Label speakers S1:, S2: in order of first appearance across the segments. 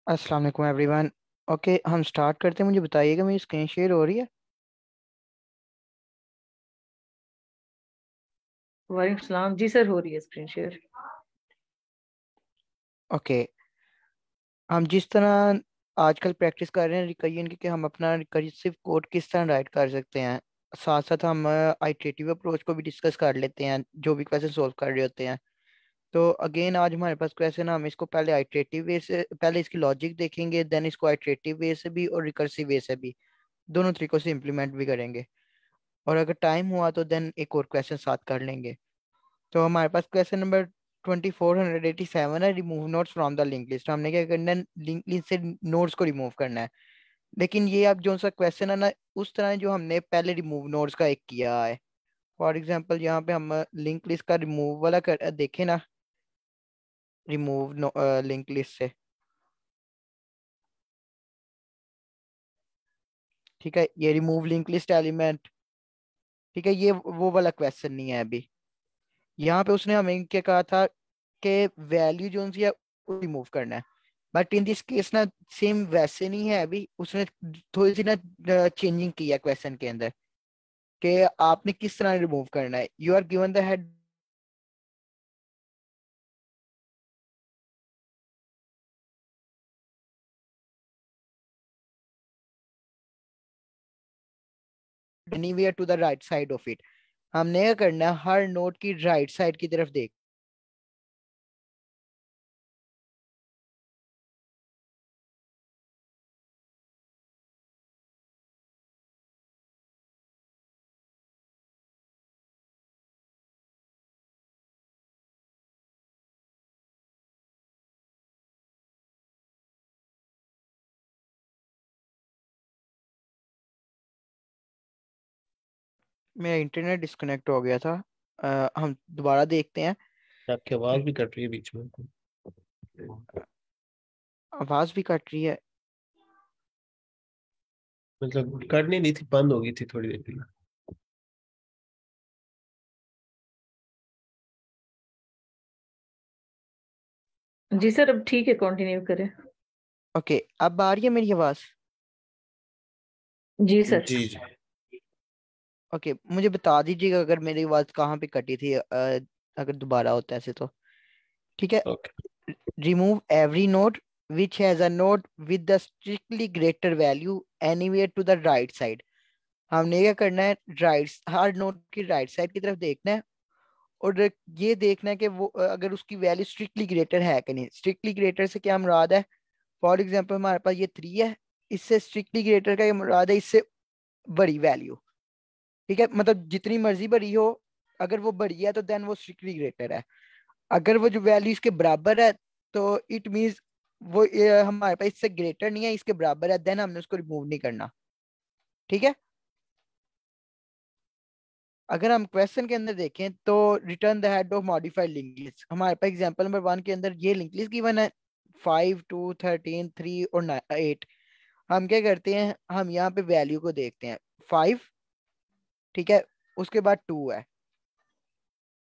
S1: अस्सलाम वालेकुम everyone. Okay, हम स्टार्ट करते हैं। मुझे बताइएगा मेरी स्क्रीन शेयर हो रही है?
S2: वालेकुम सलाम जी सर, हो रही है स्क्रीन शेयर।
S1: ओके, हम जिस तरह आजकल प्रैक्टिस कर रहे हैं रिकरियन की कि हम अपना रिकर्सिव कोड किस तरह राइट कर सकते हैं, साथ साथ हम आइटरेटिव अप्रोच को भी डिस्कस कर लेते हैं जो भी क्वेश्चन सोल्व कर रहे होते हैं। तो अगेन आज हमारे पास क्वेश्चन, हम इसको पहले आइटरेटिव वे से, पहले इसकी लॉजिक देखेंगे, देन इसको आइटरेटिव वे से भी और रिकर्सिव वे से भी, दोनों तरीकों से इम्प्लीमेंट भी करेंगे। और अगर टाइम हुआ तो देन एक और क्वेश्चन साथ कर लेंगे। तो हमारे पास क्वेश्चन नंबर 2487 है, remove notes from the link list. हमने क्या करना है, लिंक लिस्ट से नोट्स को रिमूव करना है। लेकिन ये अब जो सा क्वेश्चन है ना, उस तरह जो हमने पहले रिमूव नोट्स का एक किया है। फॉर एग्जांपल यहाँ पे हम लिंक लिस्ट का रिमूव वाला कर देखें ना, रिमूव लिंक लिस्ट से। ठीक है, ये रिमूव लिंक लिस्ट एलिमेंट। ठीक है, ये वो वाला क्वेश्चन नहीं है अभी। यहाँ पे उसने हमें क्या कहा था कि वैल्यू जो सी है वो रिमूव करना है। बट इन दिस केस ना, सेम वैसे नहीं है अभी। उसने थोड़ी सी ना चेंजिंग किया क्वेश्चन के अंदर कि आपने किस तरह रिमूव करना है। You are given the head anywhere to the right side of it. हमने क्या करना है, हर नोट की राइट साइड की तरफ देख। मेरा इंटरनेट डिस्कनेक्ट हो गया था। हम दोबारा देखते हैं।
S3: आपकी आवाज भी कट रही है बीच में।
S1: आवाज भी कट रही है।
S3: मतलब कट नहीं रही थी, बंद हो गई थी थोड़ी देर के लिए।
S2: जी सर, अब ठीक है, कंटिन्यू करें।
S1: ओके, अब आ रही है मेरी आवाज?
S2: जी सर।
S3: जी जी।
S1: ओके, मुझे बता दीजिएगा अगर मेरी आवाज कहाँ पे कटी थी, अगर दोबारा होता है ऐसे तो। ठीक है।
S3: Okay.
S1: Remove every node which has a node with the strictly greater value anywhere to the right side। हमने क्या करना है, राइट, हर नोड की राइट साइड की तरफ देखना है। और ये देखना है कि वो अगर उसकी वैल्यू स्ट्रिक्टली ग्रेटर है कि नहीं। स्ट्रिक्टली ग्रेटर से क्या मुराद है? फॉर एग्जांपल हमारे पास ये 3 है, इससे स्ट्रिक्टली ग्रेटर का ये मुराद है इससे बड़ी वैल्यू। ठीक है, मतलब जितनी मर्जी बड़ी हो, अगर वो बड़ी है तो देन वो स्ट्रिक्टली ग्रेटर है। अगर वो जो वैल्यू इसके बराबर है तो इट मींस वो हमारे पास इससे ग्रेटर नहीं है, इसके बराबर है, देन हमने उसको रिमूव नहीं करना। ठीक है। अगर हम क्वेश्चन के अंदर देखें तो return the head of modified link list. हमारे पास एग्जांपल नंबर 1 के अंदर ये लिंक लिस्ट गिवन है, 5 2 13 3 और 8। हम क्या करते हैं, हम यहाँ पे वैल्यू को देखते हैं। 5, ठीक है, उसके बाद 2 है,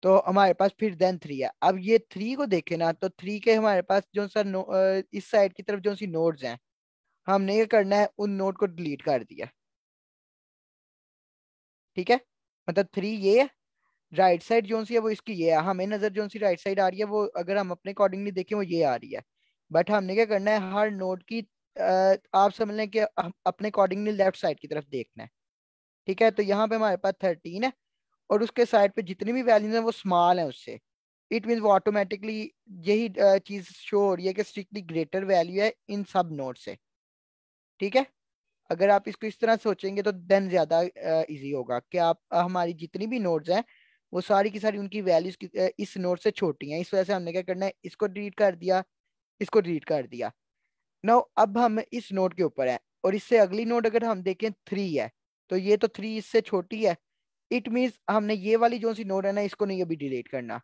S1: तो हमारे पास फिर देन 3 है। अब ये 3 को देखे ना, तो 3 के हमारे पास जो सा इस साइड की तरफ जो सी नोड्स हैं, हमने ये करना है उन नोड को डिलीट कर दिया। ठीक है, मतलब 3 ये है, राइट साइड जो सी है वो इसकी ये है। हमें नजर जो सी राइट साइड आ रही है वो अगर हम अपने अकॉर्डिंगली देखें वो ये आ रही है। बट हमने क्या करना है, हर नोड की आप समझ लें कि हम अपने अकॉर्डिंगली लेफ्ट साइड की तरफ देखना है। ठीक है, तो यहाँ पे हमारे पास 13 है, और उसके साइड पे जितनी भी वैल्यूज है वो स्मॉल है उससे। इट मीन वो ऑटोमेटिकली यही चीज शो हो रही है कि स्ट्रिक्टली ग्रेटर वैल्यू है इन सब नोड से। ठीक है, अगर आप इसको इस तरह सोचेंगे तो देन ज्यादा इजी होगा कि आप हमारी जितनी भी नोड्स हैं वो सारी की सारी उनकी वैल्यूज इस नोड से छोटी हैं। इस वजह से हमने क्या करना है, इसको डिलीट कर दिया, इसको डिलीट कर दिया। नाउ अब हम इस नोड के ऊपर है, और इससे अगली नोड अगर हम देखें 3 है, तो ये तो 3 इससे छोटी है। इट मीन्स हमने ये वाली जो सी नोड है ना, इसको नहीं अभी डिलीट करना,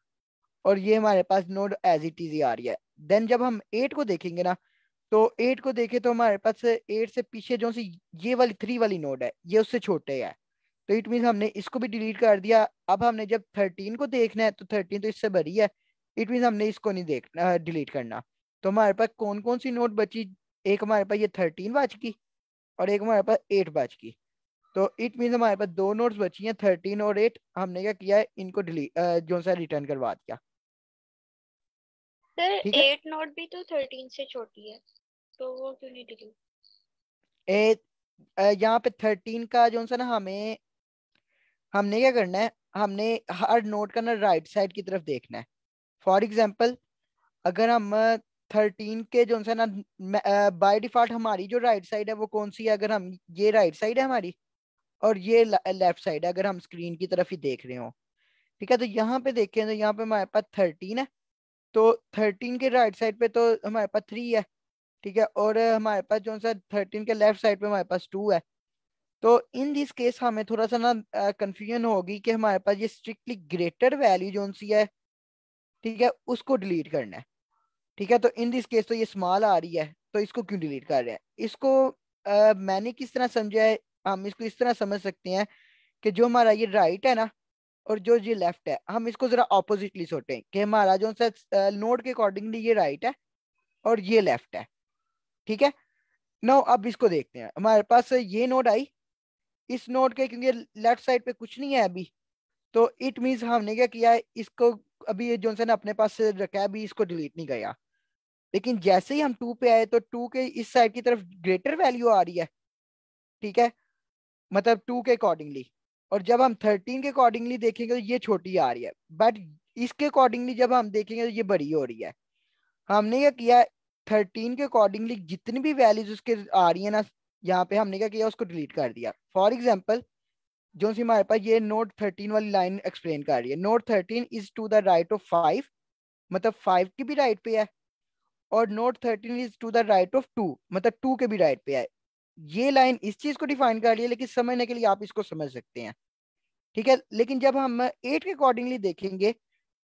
S1: और ये हमारे पास नोड एज इट इज ही आ रही है। देन जब हम 8 को देखेंगे ना, तो 8 को देखे तो हमारे पास 8 से पीछे जो सी ये वाली 3 वाली नोड है, ये उससे छोटे है। तो इट मीन्स हमने इसको भी डिलीट कर दिया। अब हमने जब 13 को देखना है तो 13 तो इससे बड़ी है। इट मीन्स हमने इसको नहीं देखना, डिलीट करना। तो हमारे पास कौन कौन सी नोड बची एक हमारे पास ये 13 बच की और एक हमारे पास 8 बच की। तो इट मीन हमारे पास दो नोट्स बची हैं 13 और 8। हमने क्या किया है, इनको डिलीट जो सा रिटर्न करवा दिया।
S4: सर
S1: ठीक है।
S4: 8 नोट भी तो 13 से छोटी है, तो वो क्यों नहीं डिलीट?
S1: यहाँ पे 13 का जो सा ना, हमने क्या करना है, हमने हर नोट का ना राइट साइड की तरफ देखना है। फॉर एग्जाम्पल, अगर हम 13 के जो सा ना, बाय डिफॉल्ट हमारी जो राइट साइड है वो कौन सी है, अगर हम ये राइट साइड है हमारी और ये लेफ्ट साइड है, अगर हम स्क्रीन की तरफ ही देख रहे हो। ठीक है, तो यहाँ पे देखें तो यहाँ पे हमारे पास 13 है। तो 13 के राइट साइड पे तो हमारे पास 3 है। ठीक है, और हमारे पास जो सा 13 के लेफ्ट साइड पे हमारे पास 2 है। तो इन दिस केस हमें थोड़ा सा ना कंफ्यूजन होगी कि हमारे पास ये स्ट्रिक्टली ग्रेटर वैल्यू जो सी है, ठीक है, उसको डिलीट करना है। ठीक है, तो इन दिस केस तो ये स्मॉल आ रही है, तो इसको क्यों डिलीट कर रहे हैं इसको। मैंने किस तरह समझा है, हम इसको इस तरह समझ सकते हैं कि जो हमारा ये राइट है ना और जो ये लेफ्ट है, हम इसको जरा ऑपोजिटली सोचें कि हमारा जो सा नोड के अकॉर्डिंगली ये राइट है और ये लेफ्ट है। ठीक है। नो अब इसको देखते हैं, हमारे पास ये नोड आई, इस नोड के क्योंकि लेफ्ट साइड पे कुछ नहीं है अभी, तो इट मीन्स हमने क्या किया है, इसको अभी ये जो सा ना अपने पास रखा है, अभी इसको डिलीट नहीं किया। लेकिन जैसे ही हम 2 पे आए तो 2 के इस साइड की तरफ ग्रेटर वैल्यू आ रही है। ठीक है, मतलब 2 के अकॉर्डिंगली। और जब हम 13 के अकॉर्डिंगली देखेंगे तो ये छोटी आ रही है, बट इसके अकॉर्डिंगली जब हम देखेंगे तो ये बड़ी हो रही है। हमने क्या किया, 13 के अकॉर्डिंगली जितनी भी वैल्यूज उसके आ रही है ना, यहाँ पे हमने क्या किया, उसको डिलीट कर दिया। फॉर एग्जाम्पल, जो सी हमारे पास ये नोट 13 वाली लाइन एक्सप्लेन कर रही है, note 13 is to the right of 5, मतलब 5 की भी राइट पे है। और note 13 is to the right of 2, मतलब 2 के भी राइट पे है। ये लाइन इस चीज को डिफाइन कर रही है, लेकिन समझने के लिए आप इसको समझ सकते हैं। ठीक है, लेकिन जब हम 8 के अकॉर्डिंगली देखेंगे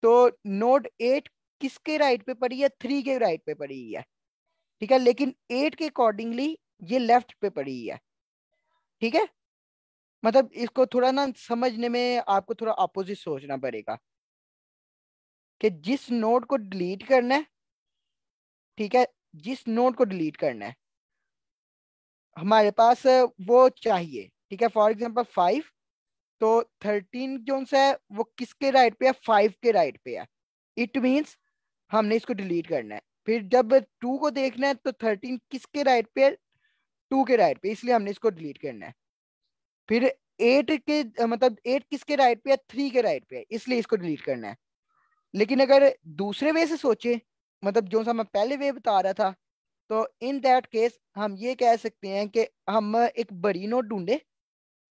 S1: तो नोट 8 किसके राइट पे पड़ी है, 3 के राइट पे पड़ी है। ठीक है, लेकिन 8 के अकॉर्डिंगली ये लेफ्ट पे पड़ी है। ठीक है, मतलब इसको थोड़ा ना समझने में आपको थोड़ा अपोजिट सोचना पड़ेगा कि जिस नोड को डिलीट करना है, ठीक है, जिस नोड को डिलीट करना है हमारे पास वो चाहिए। ठीक है, फॉर एग्जांपल 5, तो 13 जो सा है वो किसके राइट पे है, 5 के राइट पे है। इट मींस हमने इसको डिलीट करना है। फिर जब 2 को देखना है तो 13 किसके राइट पे है, 2 के राइट पे, इसलिए हमने इसको डिलीट करना है। फिर 8 के मतलब 8 किसके राइट पे है, 3 के राइट पे है, इसलिए इसको डिलीट करना है। लेकिन अगर दूसरे वे से सोचे, मतलब जो सा मैं पहले वे बता रहा था, तो इन दैट केस हम ये कह सकते हैं कि हम एक बड़ी नोट ढूंढे।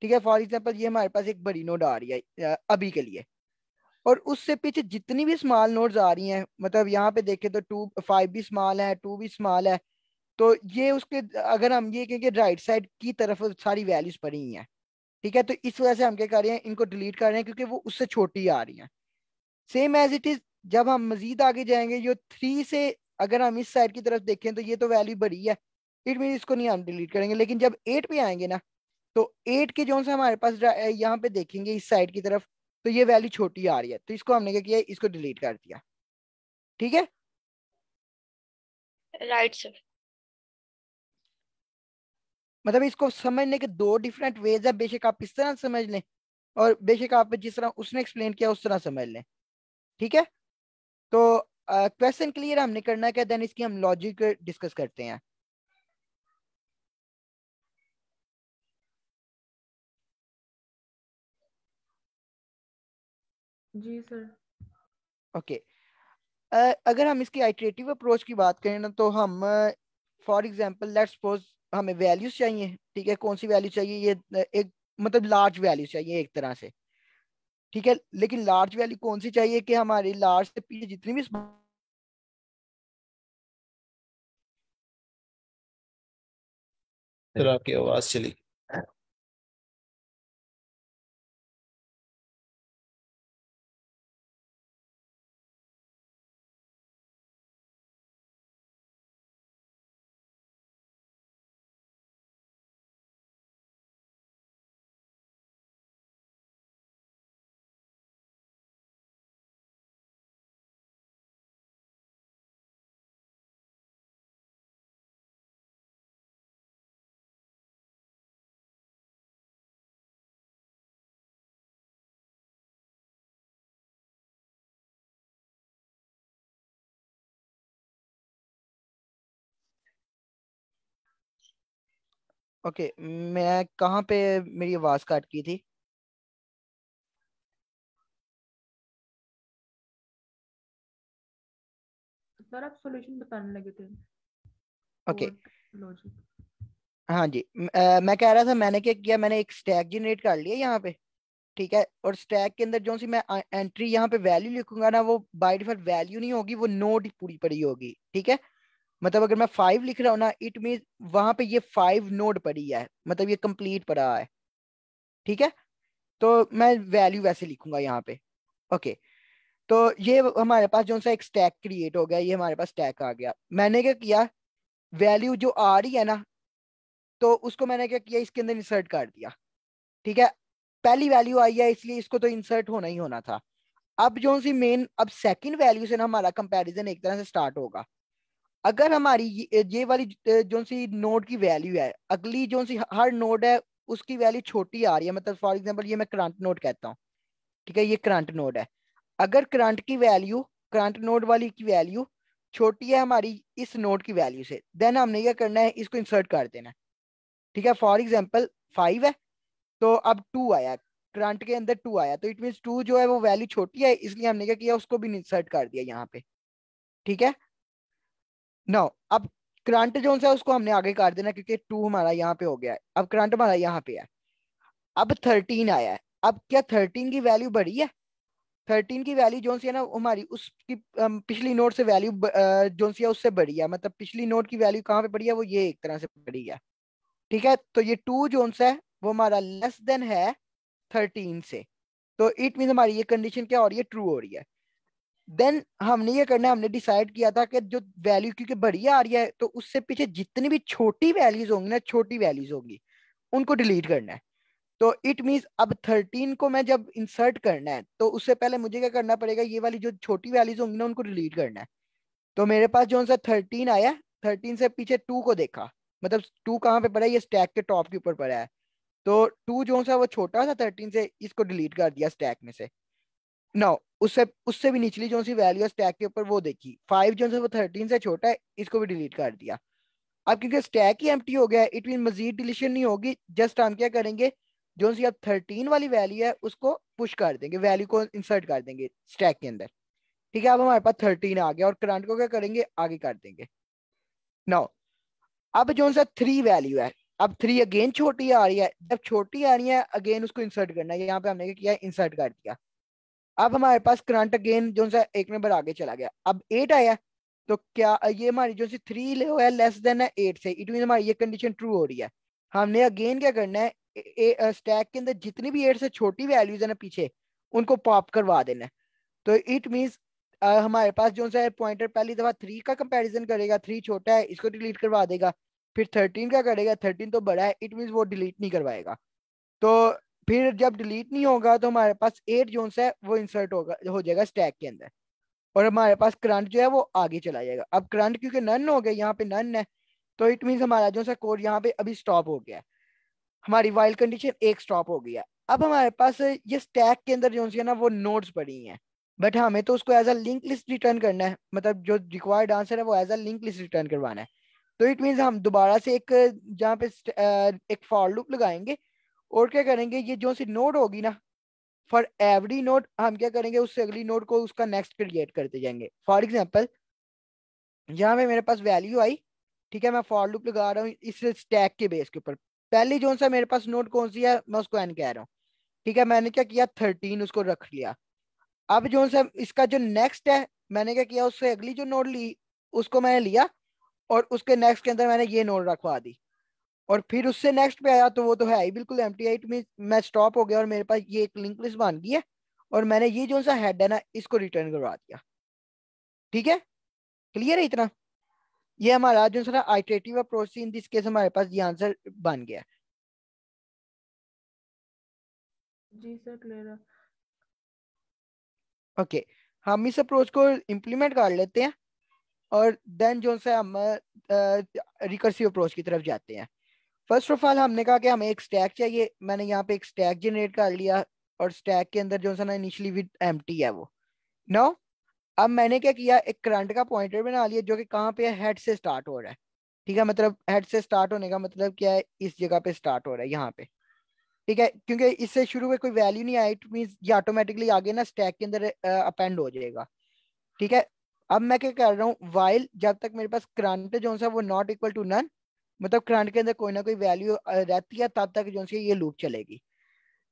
S1: ठीक है, फॉर एग्जांपल ये हमारे पास एक बड़ी नोट आ रही है अभी के लिए, और उससे पीछे जितनी भी स्मॉल नोट्स आ रही हैं, मतलब यहाँ पे देखें तो 5 भी स्मॉल है, 2 भी स्मॉल है। तो ये उसके, अगर हम ये कहें कि राइट साइड की तरफ सारी वैल्यूज पड़ी हुई हैं। ठीक है, तो इस वजह से हम क्या कर रहे हैं, इनको डिलीट कर रहे हैं क्योंकि वो उससे छोटी आ रही हैं। सेम एज इट इज, जब हम मजीद आगे जाएंगे, जो 3 से अगर हम इस साइड की तरफ देखें तो ये तो वैल्यू बड़ी है, इट मीन इसको नहीं हम डिलीट करेंगे। लेकिन जब 8 पे आएंगे ना, तो 8 के जो सा हमारे पास यहाँ पे देखेंगे इस साइड की तरफ, तो ये वैल्यू छोटी आ रही है, तो इसको हमने क्या किया, इसको डिलीट कर दिया। ठीक है,
S4: राइट सर।
S1: मतलब इसको समझने के दो डिफरेंट वेज है, बेशक आप इस तरह समझ लें और बेशक आप जिस तरह उसने एक्सप्लेन किया उस तरह समझ लें। ठीक है, तो क्वेश्चन क्लियर हमने करना है क्या, देन इसकी हम लॉजिक डिस्कस करते हैं।
S2: जी सर।
S1: ओके, अगर हम इसकी आइटरेटिव अप्रोच की बात करें ना, तो हम फॉर एग्जांपल लेट्स सपोज हमें वैल्यूज चाहिए। ठीक है, कौन सी वैल्यू चाहिए, ये एक मतलब लार्ज वैल्यू चाहिए एक तरह से। ठीक है, लेकिन लार्ज वैल्यू कौन सी चाहिए कि हमारी लार्ज से पीछे जितनी भी
S3: सर आपकी आवाज चली
S1: ओके, मैं कहाँ पे मेरी आवाज काट की थी?
S5: सर आप सॉल्यूशन बताने लगे थे,
S1: ओके,
S5: कोड लॉजिक।
S1: हाँ जी, मैं कह रहा था मैंने क्या किया, मैंने एक स्टैक जनरेट कर लिया यहाँ पे। ठीक है, और स्टैक के अंदर जो सी मैं एंट्री यहाँ पे वैल्यू लिखूंगा ना, वो बाय डिफॉल्ट वैल्यू नहीं होगी, वो नोड पूरी पड़ी होगी। ठीक है, मतलब अगर मैं 5 लिख रहा हूँ ना, इट मीन वहां पे ये 5 नोड पड़ी है, मतलब ये कंप्लीट पड़ा है। ठीक है, तो मैं वैल्यू वैसे लिखूंगा यहाँ पे। ओके, तो ये हमारे पास जो सा एक स्टैक क्रिएट हो गया, ये हमारे पास स्टैक आ गया। मैंने क्या किया, वैल्यू जो आ रही है ना, तो उसको मैंने क्या किया, इसके अंदर इंसर्ट कर दिया। ठीक है, पहली वैल्यू आई है इसलिए इसको तो इंसर्ट होना ही होना था। अब जो सी मेन, अब सेकंड वैल्यू से ना हमारा कंपैरिजन एक तरह से स्टार्ट होगा। अगर हमारी ये वाली जो सी नोड की वैल्यू है, अगली जो सी हर नोड है उसकी वैल्यू छोटी आ रही है, मतलब फॉर एग्जांपल ये मैं करंट नोड कहता हूँ। ठीक है, ये करंट नोड है। अगर करंट की वैल्यू, करंट नोड वाली की वैल्यू छोटी है हमारी इस नोड की वैल्यू से, देन हमने क्या करना है, इसको इंसर्ट कर देना है। ठीक है, फॉर एग्जांपल 5 है, तो अब 2 आया, करंट के अंदर 2 आया, तो इट मीन 2 जो है वो वैल्यू छोटी है, इसलिए हमने क्या किया, उसको भी इंसर्ट कर दिया यहाँ पे। ठीक है, नो अब करंट जो है उसको हमने आगे काट देना, क्योंकि 2 हमारा यहाँ पे हो गया है, अब करंट हमारा यहाँ पे है। अब 13 आया है, अब क्या 13 की वैल्यू बढ़ी है? 13 की वैल्यू जो सी है ना, हमारी उसकी पिछली नोट से वैल्यू जो सी है उससे बढ़ी है, मतलब पिछली नोट की वैल्यू कहाँ पे बढ़ी है, वो ये एक तरह से बढ़ी है। ठीक है, तो ये 2 जो सा है वो हमारा लेस देन है 13 से, तो इट मीन हमारी ये कंडीशन क्या हो रही है, ट्रू हो रही है। देन हमने ये करना है, हमने डिसाइड किया था कि जो वैल्यू क्योंकि बड़ी आ रही है, तो उससे पीछे जितनी भी छोटी वैल्यूज होंगी ना, छोटी वैल्यूज होंगी, उनको डिलीट करना है। तो इट मीन्स अब 13 को मैं जब इंसर्ट करना है, तो उससे पहले मुझे क्या करना पड़ेगा, ये वाली जो छोटी वैल्यूज होंगी ना, उनको डिलीट करना है। तो मेरे पास जो सा 13 आया, 13 से पीछे 2 को देखा, मतलब 2 कहाँ पे पड़ा है, ये स्टैक के टॉप के ऊपर पड़ा है। तो 2 जो सा वो छोटा था 13 से, इसको डिलीट कर दिया स्टैक में से। नो, उससे उससे भी निचली जो सी वैल्यू है स्टैक के ऊपर वो देखी, 5 जो है वो 13 से छोटा है, इसको भी डिलीट कर दिया। अब क्योंकि स्टैक ही एम्प्टी हो गया है, इट मीन मजीद डिलीशन नहीं होगी, जस्ट हम क्या करेंगे, जो सी अब 13 वाली वैल्यू है उसको पुश कर देंगे, वैल्यू को इंसर्ट कर देंगे स्टैक के अंदर। ठीक है, अब हमारे पास 13 आ गया, और करंट को क्या करेंगे, आगे कर देंगे। नाउ अब जो सा 3 वैल्यू है, अब 3 अगेन छोटी आ रही है, जब छोटी आ रही है अगेन उसको इंसर्ट करना है, यहाँ पे हमने क्या किया, इंसर्ट कर दिया। अब हमारे पास करंट अगेन जो सा एक नंबर आगे चला गया, अब 8 आया। तो क्या ये हमारी जो सी 3 ले है लेस देन है 8 से, इट मीन हमारी ये कंडीशन ट्रू हो रही है। हमने अगेन क्या करना है, स्टैक के अंदर जितनी भी 8 से छोटी वैल्यूज है ना पीछे, उनको पॉप करवा देना है। तो इट मीन्स हमारे पास जो सा पॉइंटर पहली दफा 3 का कंपैरिजन करेगा, 3 छोटा है इसको डिलीट करवा देगा। फिर 13 का करेगा, 13 तो बड़ा है, इट मीन्स वो डिलीट नहीं करवाएगा। तो फिर जब डिलीट नहीं होगा तो हमारे पास 8 जो है वो इंसर्ट होगा, हो जाएगा स्टैक के अंदर, और हमारे पास करंट जो है वो आगे चला जाएगा। अब करंट क्योंकि नन हो गया, यहाँ पे नन है, तो इट मीन्स हमारा जो सा कोड यहाँ पे अभी स्टॉप हो गया है, हमारी वाइल कंडीशन एक स्टॉप हो गई है। अब हमारे पास ये स्टैक के अंदर जो है ना वो नोड्स पड़ी हैं, बट हमें तो उसको as a link list return करना है, मतलब जो रिक्वायर्ड आंसर है वो as a link list return करवाना है। तो इट मीन्स हम दोबारा से एक जहाँ पे एक फॉर लूप लगाएंगे, और क्या करेंगे, ये जो सी नोड होगी ना, फॉर एवरी नोड हम क्या करेंगे, उससे अगली नोड को उसका नेक्स्ट क्रिएट करते जाएंगे। फॉर एग्जांपल यहाँ पे मेरे पास वैल्यू आई, ठीक है, मैं फॉर लूप लगा रहा हूँ इस स्टैक के बेस के ऊपर। पहली जो सा मेरे पास नोड कौन सी है, मैं उसको एन कह रहा हूँ। ठीक है, मैंने क्या किया, 13 उसको रख लिया। अब जो सा इसका जो नेक्स्ट है, मैंने क्या किया, उससे अगली जो नोड ली उसको मैंने लिया, और उसके नेक्स्ट के अंदर मैंने ये नोड रखवा दी, और फिर उससे नेक्स्ट पे आया तो वो तो है ही बिल्कुल एम्प्टी है, इट मीन मैं स्टॉप हो गया, और मेरे पास ये एक लिंक लिस्ट बन गई है, और मैंने ये जो सा हेड है ना इसको रिटर्न करवा दिया। ठीक है, क्लियर है इतना? ये हमारा जो सा iterative approach in this case हमारे पास ये आंसर बन गया।
S5: जी सर क्लियर है।
S1: ओके, हम इस अप्रोच को इम्प्लीमेंट कर लेते हैं, और देन जो सा हम रिकर्सिव अप्रोच की तरफ जाते हैं। फर्स्ट ऑफ ऑल हमने कहा कि हमें एक स्टैक चाहिए, मैंने यहाँ पे एक स्टैक जनरेट कर लिया, और स्टैक के अंदर जो सा ना इनिशियली विद एम्प्टी है वो। नो, अब मैंने क्या किया, एक करंट का पॉइंटर बना लिया जो कि कहाँ पे है, हेड से स्टार्ट हो रहा है। ठीक है, मतलब हेड से स्टार्ट होने का मतलब क्या है, इस जगह पे स्टार्ट हो रहा है यहाँ पे। ठीक है, क्योंकि इससे शुरू में कोई वैल्यू नहीं आई, इट मींस ये ऑटोमेटिकली आगे ना स्टैक के अंदर अपेंड हो जाएगा। ठीक है, अब मैं क्या कर रहा हूँ, वाइल जब तक मेरे पास करंट जो सा वो नॉट इक्वल टू नन, मतलब करंट के अंदर कोई ना कोई वैल्यू रहती है, तब तक जो सी ये लूप चलेगी।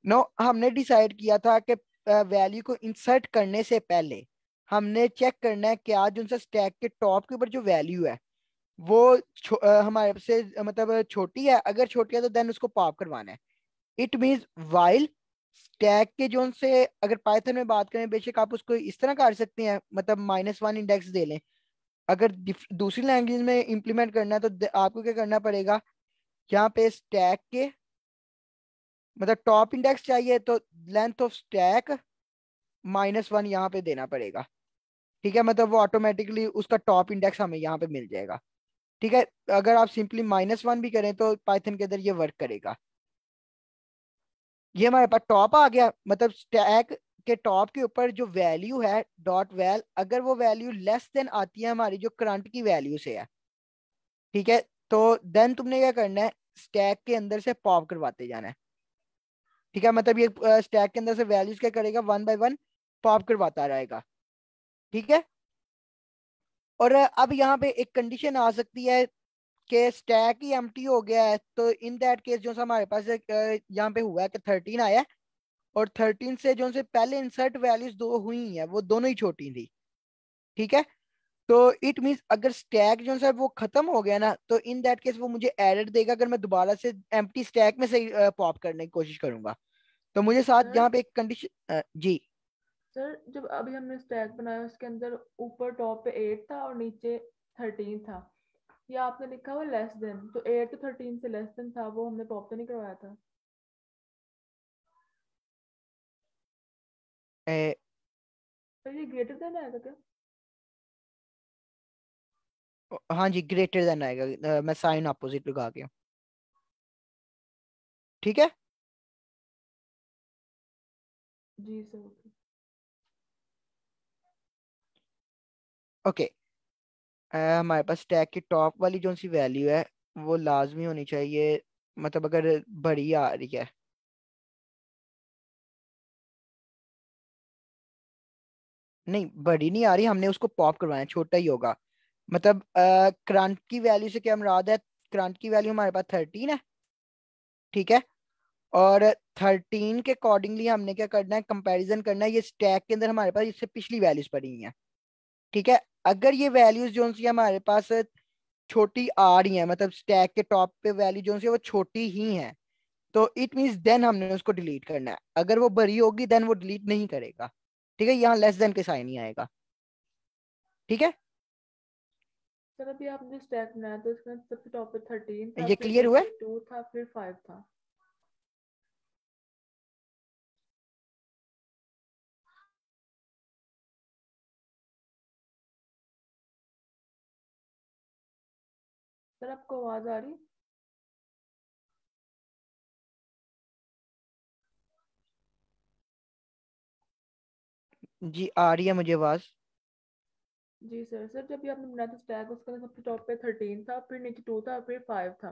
S1: नो, हमने डिसाइड किया था कि वैल्यू को इंसर्ट करने से पहले हमने चेक करना है कि आज उनसे स्टैक के टॉप के ऊपर जो वैल्यू है वो हमारे से मतलब छोटी है। अगर छोटी है तो देन उसको पॉप करवाना है। इट मींस वाइल स्टैक के जोन से, अगर पाइथन में बात करें, बेशक आप उसको इस तरह कर सकते हैं, मतलब -1 इंडेक्स दे लें। अगर दूसरी लैंग्वेज में इंप्लीमेंट करना है तो आपको क्या करना पड़ेगा, यहाँ पे स्टैक के मतलब टॉप इंडेक्स चाहिए तो लेंथ ऑफ स्टैक -1 यहाँ पे देना पड़ेगा। ठीक है, मतलब वो ऑटोमेटिकली उसका टॉप इंडेक्स हमें यहाँ पे मिल जाएगा। ठीक है, अगर आप सिंपली -1 भी करें तो पाइथन के अंदर ये वर्क करेगा। ये हमारे पास टॉप आ गया, मतलब स्टैक के टॉप के ऊपर जो वैल्यू है डॉट वैल, अगर वो वैल्यू लेस देन आती है हमारी जो करंट की वैल्यू से है, ठीक है, तो देन तुमने क्या करना है, स्टैक के अंदर से पॉप करवाते जाना है। ठीक है, मतलब ये स्टैक के अंदर से वैल्यूज क्या करेगा, 1 बाय 1 पॉप करवाता रहेगा। ठीक है, और अब यहाँ पे एक कंडीशन आ सकती है कि स्टैक ही एम्प्टी हो गया है, तो इन दैट केस जो सा हमारे पास यहाँ पे हुआ है कि 13 आया है, और 13 से जो से पहले इंसर्ट वैल्यूज दो हुई हैं वो दोनों ही छोटी थी। ठीक है, तो इट मींस अगर स्टैक जो है वो खत्म हो गया ना, तो इन दैट केस वो मुझे एरर देगा अगर मैं दोबारा से एम्प्टी स्टैक में से पॉप करने की कोशिश करूंगा। तो मुझे साथ
S5: सर
S1: यहाँ पे एक कंडीशन जी।
S5: सर जब अभी हमने स्टैक बनाया उसके अंदर ऊपर टॉप पे 8 था और नीचे 13 था, ये आपने लिखा हुआ लेस देन, तो 8 तो 13 से लेस देन था, वो हमने पॉप तो नहीं करवाया था।
S1: ए,
S5: सर ये ग्रेटर देन आएगा क्या?
S1: हाँ जी, ग्रेटर देन आएगा। मैं साइन अपोजिट लगा के, ठीक है।
S5: जी सर ओके।
S1: ओके, हमारे पास स्टैक की टॉप वाली जो सी वैल्यू है वो लाजमी होनी चाहिए, मतलब अगर बड़ी आ रही है, नहीं बड़ी नहीं आ रही, हमने उसको पॉप करवाना है, छोटा ही होगा। मतलब करंट की वैल्यू से क्या मुराद है, करंट की वैल्यू हमारे पास 13 है। ठीक है, और 13 के अकॉर्डिंगली हमने क्या करना है, कंपैरिजन करना है, ये स्टैक के अंदर हमारे पास इससे पिछली वैल्यूज पड़ी हुई हैं। ठीक है, अगर ये वैल्यूज जो सी हमारे पास छोटी आ रही हैं, मतलब स्टैक के टॉप पे वैल्यू जो सी है वो छोटी ही है, तो इट मींस देन हमने उसको डिलीट करना है। अगर वो बड़ी होगी देन वो डिलीट नहीं करेगा। ठीक है, यहाँ लेस देन के साइन ही आएगा। ठीक है,
S5: सर अभी आपने जो स्टैक बनाया तो इसमें सबसे टॉप पे 13 था,
S1: ये
S5: फिर
S1: क्लियर हुआ है?
S5: नीचे 2 था, फिर 5 था। सर आपको आवाज आ रही?
S1: जी आ रही है मुझे आवाज।
S5: जी सर। सर जब भी आपने बनाया था स्टैक उसके अंदर सबसे टॉप पे 13 था, फिर नीचे 2 था, फिर 5 था,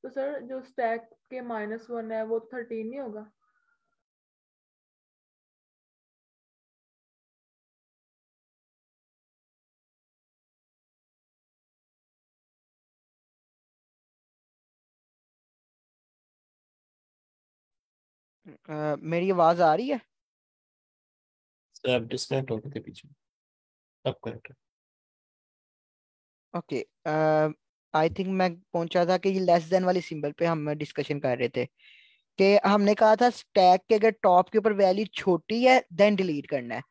S5: तो सर जो स्टैक के -1 है वो तो 13 नहीं होगा?
S1: मेरी आवाज आ रही है?
S3: सर आप डिस्कनेक्ट हो गए थे बीच में, अब करेक्ट।
S1: ओके, आई थिंक मैं पहुंचा था कि ये लेस देन वाली सिंबल पे हम डिस्कशन कर रहे थे कि हमने कहा था स्टैक के अगर टॉप के ऊपर वैल्यू छोटी है देन डिलीट करना है।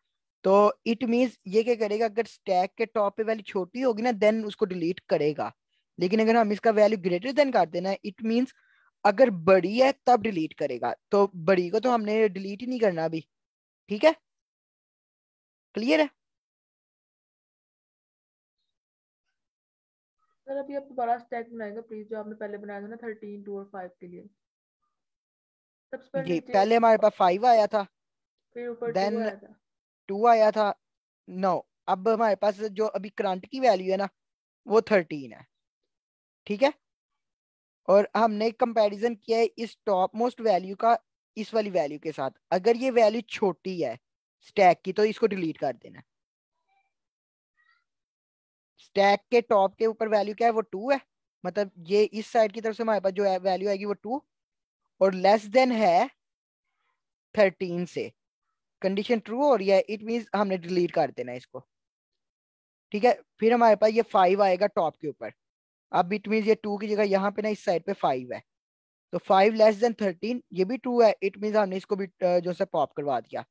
S1: तो इट मींस ये क्या करेगा, अगर स्टैक के टॉप पे वैल्यू छोटी होगी ना देन उसको डिलीट करेगा। लेकिन अगर हम इसका वैल्यू ग्रेटर देन कर देना है, इट मींस अगर बड़ी है तब डिलीट करेगा। तो बड़ी को तो हमने डिलीट ही नहीं करना अभी। ठीक है, क्लियर है?
S5: सर अभी आप दोबारा स्टैक बनाएगा प्लीज, जो आपने पहले बनाया था ना 13, 2 और 5 के लिए। सबसे पहले
S1: जी,
S5: नीचे,
S1: पहले हमारे पास 5 आया था,
S5: फिर ऊपर 2
S1: देन
S5: आया था।
S1: 2 आया था। नो, अब हमारे पास जो अभी करंट की वैल्यू है ना वो 13 है। ठीक है, और हमने कंपैरिजन किया है इस टॉप मोस्ट वैल्यू का इस वाली वैल्यू के साथ। अगर ये वैल्यू छोटी है स्टैक की तो इसको डिलीट कर देना। स्टैक के टॉप के ऊपर वैल्यू क्या है, वो 2 है, मतलब ये इस साइड की तरफ से हमारे पास जो वैल्यू आएगी वो 2 और लेस देन है 13 से। कंडीशन ट्रू हो रही है, इट मींस हमने डिलीट कर देना इसको। ठीक है, फिर हमारे पास ये 5 आएगा टॉप के ऊपर। अब इट मींस ये 2 की जगह यहाँ पे ना इस साइड पे 5 है, तो 5 लेस देन 13 ये भी 2 है, इट मींस हमने इसको भी जो से पॉप करवा दिया।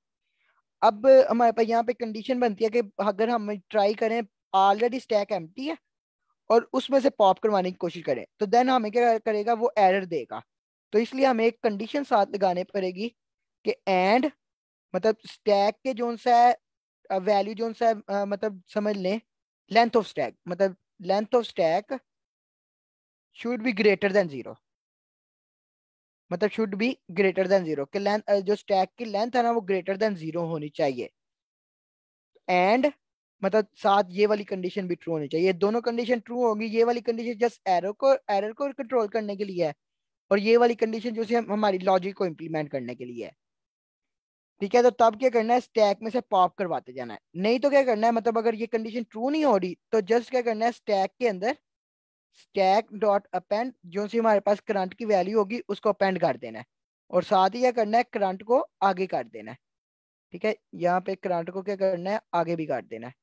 S1: अब हमारे पास यहाँ पे कंडीशन बनती है कि अगर हम ट्राई करें ऑलरेडी स्टैक एम्प्टी है और उसमें से पॉप करवाने की कोशिश करें तो देन हमें क्या करेगा, वो एरर देगा। तो इसलिए हमें एक कंडीशन साथ लगाने पड़ेगी कि एंड मतलब स्टैक के जो सा वैल्यू जो सा मतलब समझ लें लेंथ ऑफ स्टैक, मतलब length of stack should be greater than 0, मतलब शुड बी ग्रेटर देन 0 कि लेंथ जो स्टैक की लेंथ है ना वो ग्रेटर देन 0 होनी चाहिए। एंड मतलब साथ ये वाली कंडीशन भी ट्रू होनी चाहिए। दोनों कंडीशन ट्रू होगी, ये वाली कंडीशन जस्ट एरर को कंट्रोल करने के लिए है और ये वाली कंडीशन जो है हमारी लॉजिक को इम्प्लीमेंट करने के लिए है। ठीक है, तो तब क्या करना है, स्टैक में से पॉप करवाते जाना है। नहीं तो क्या करना है, मतलब अगर ये कंडीशन ट्रू नहीं हो रही तो जस्ट क्या करना है, स्टैक के अंदर स्टैक डॉट अपेंड जो सी हमारे पास करंट की वैल्यू होगी उसको अपेंड कर देना है और साथ ही क्या करना है, करंट को आगे कर देना है। ठीक है, यहाँ पे करंट को क्या करना है, आगे भी काट देना है।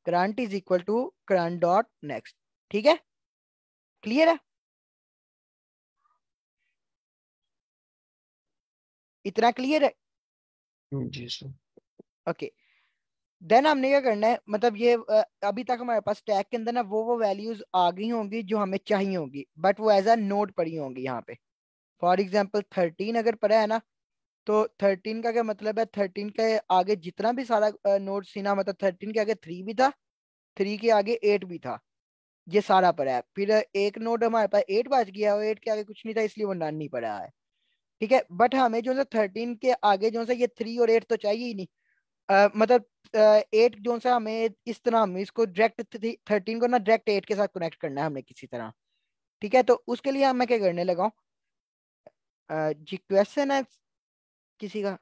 S1: Current is equal to current dot next. ठीक है, क्लियर है, इतना क्लियर है?
S3: जी सर।
S1: ओके, देन हमने क्या करना है, मतलब ये अभी तक हमारे पास स्टैक के अंदर ना वो वैल्यूज आ गई होंगी जो हमें चाहिए होंगी, बट वो एज अ नोड पड़ी होंगी यहाँ पे। फॉर एग्जाम्पल 13 अगर पड़ा है ना, तो 13 का क्या मतलब है, 13 के आगे जितना भी सारा नोड थी ना, मतलब 13 के आगे 3 भी था, 3 के आगे 8 भी था, ये सारा पड़ा है। फिर एक नोड हमारे पास 8 बच गया और 8 के आगे कुछ नहीं था इसलिए वो नन नहीं पड़ा है। ठीक है, बट हमें जो है 13 के आगे जो है ये 3 और 8 तो चाहिए ही नहीं। मतलब 8 जो सा हमें इस तरह हम इसको डायरेक्ट 13 को ना डायरेक्ट 8 के साथ कनेक्ट करना है हमें किसी तरह। ठीक है, तो उसके लिए मैं क्या करने लगा हूँ, जी क्वेश्चन है किसी का?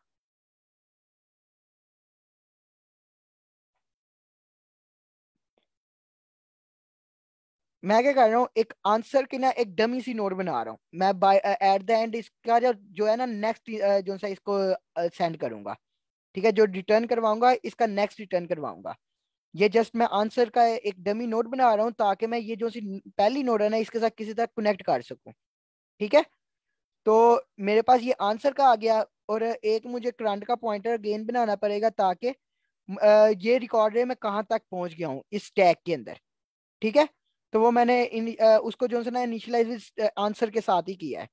S1: मैं क्या कर रहा हूँ, एक आंसर की ना एक डमी सी नोट बना रहा हूँ मैं, बाय एट द एंड इसका जो है ना नेक्स्ट जो सा इसको सेंड करूंगा। ठीक है, जो रिटर्न करवाऊंगा इसका नेक्स्ट रिटर्न करवाऊंगा। ये जस्ट मैं आंसर का एक डमी नोट बना रहा हूँ ताकि मैं ये जो सी पहली नोट है ना इसके साथ किसी तरह कनेक्ट कर सकूं। ठीक है, तो मेरे पास ये आंसर का आ गया और एक मुझे करंट का पॉइंटर गेन बनाना पड़ेगा ताकि ये रिकॉर्ड रहे मैं कहाँ तक पहुंच गया हूँ इस टैग के अंदर। ठीक है, तो वो मैंने उसको जो है ना इनिशियलाइज आंसर के साथ ही किया है।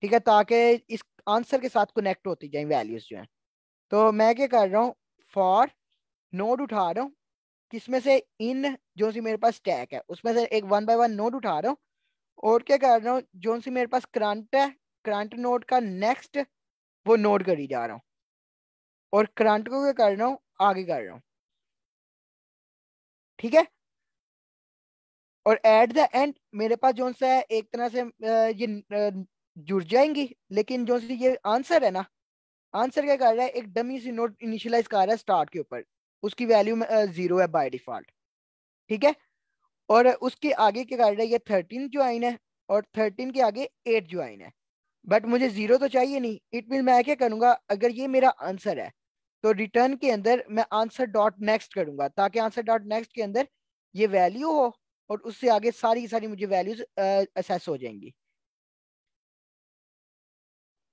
S1: ठीक है, ताकि इस आंसर के साथ कनेक्ट होती जाए वैल्यूज जो है। तो मैं क्या कर रहा हूँ, फॉर नोड उठा रहा हूँ किसमें से, इन जो सी मेरे पास स्टैक है उसमें से एक 1 बाय 1 नोड उठा रहा हूँ और क्या कर रहा हूँ, जो सी मेरे पास करंट है करंट नोड का नेक्स्ट वो नोड करी जा रहा हूँ और करंट को क्या कर रहा हूँ, आगे कर रहा हूँ। ठीक है, और एट द एंड मेरे पास जो सा है एक तरह से ये जुड़ जाएंगी, लेकिन जो सी ये आंसर है ना, आंसर क्या कर रहा है, एक डमी सी नोड इनिशियलाइज कर रहा है स्टार्ट के ऊपर, उसकी वैल्यू 0 है बाय डिफॉल्ट। ठीक है, और उसके आगे क्या कर रहा है, ये 13 ज्वाइन है और 13 के आगे 8 ज्वाइन है, बट मुझे 0 तो चाहिए नहीं। इट मीन मैं क्या करूंगा, अगर ये मेरा आंसर है तो रिटर्न के अंदर मैं आंसर डॉट नेक्स्ट करूंगा ताकि आंसर डॉट नेक्स्ट के अंदर ये वैल्यू हो और उससे आगे सारी की सारी मुझे वैल्यूज असेस हो जाएंगी।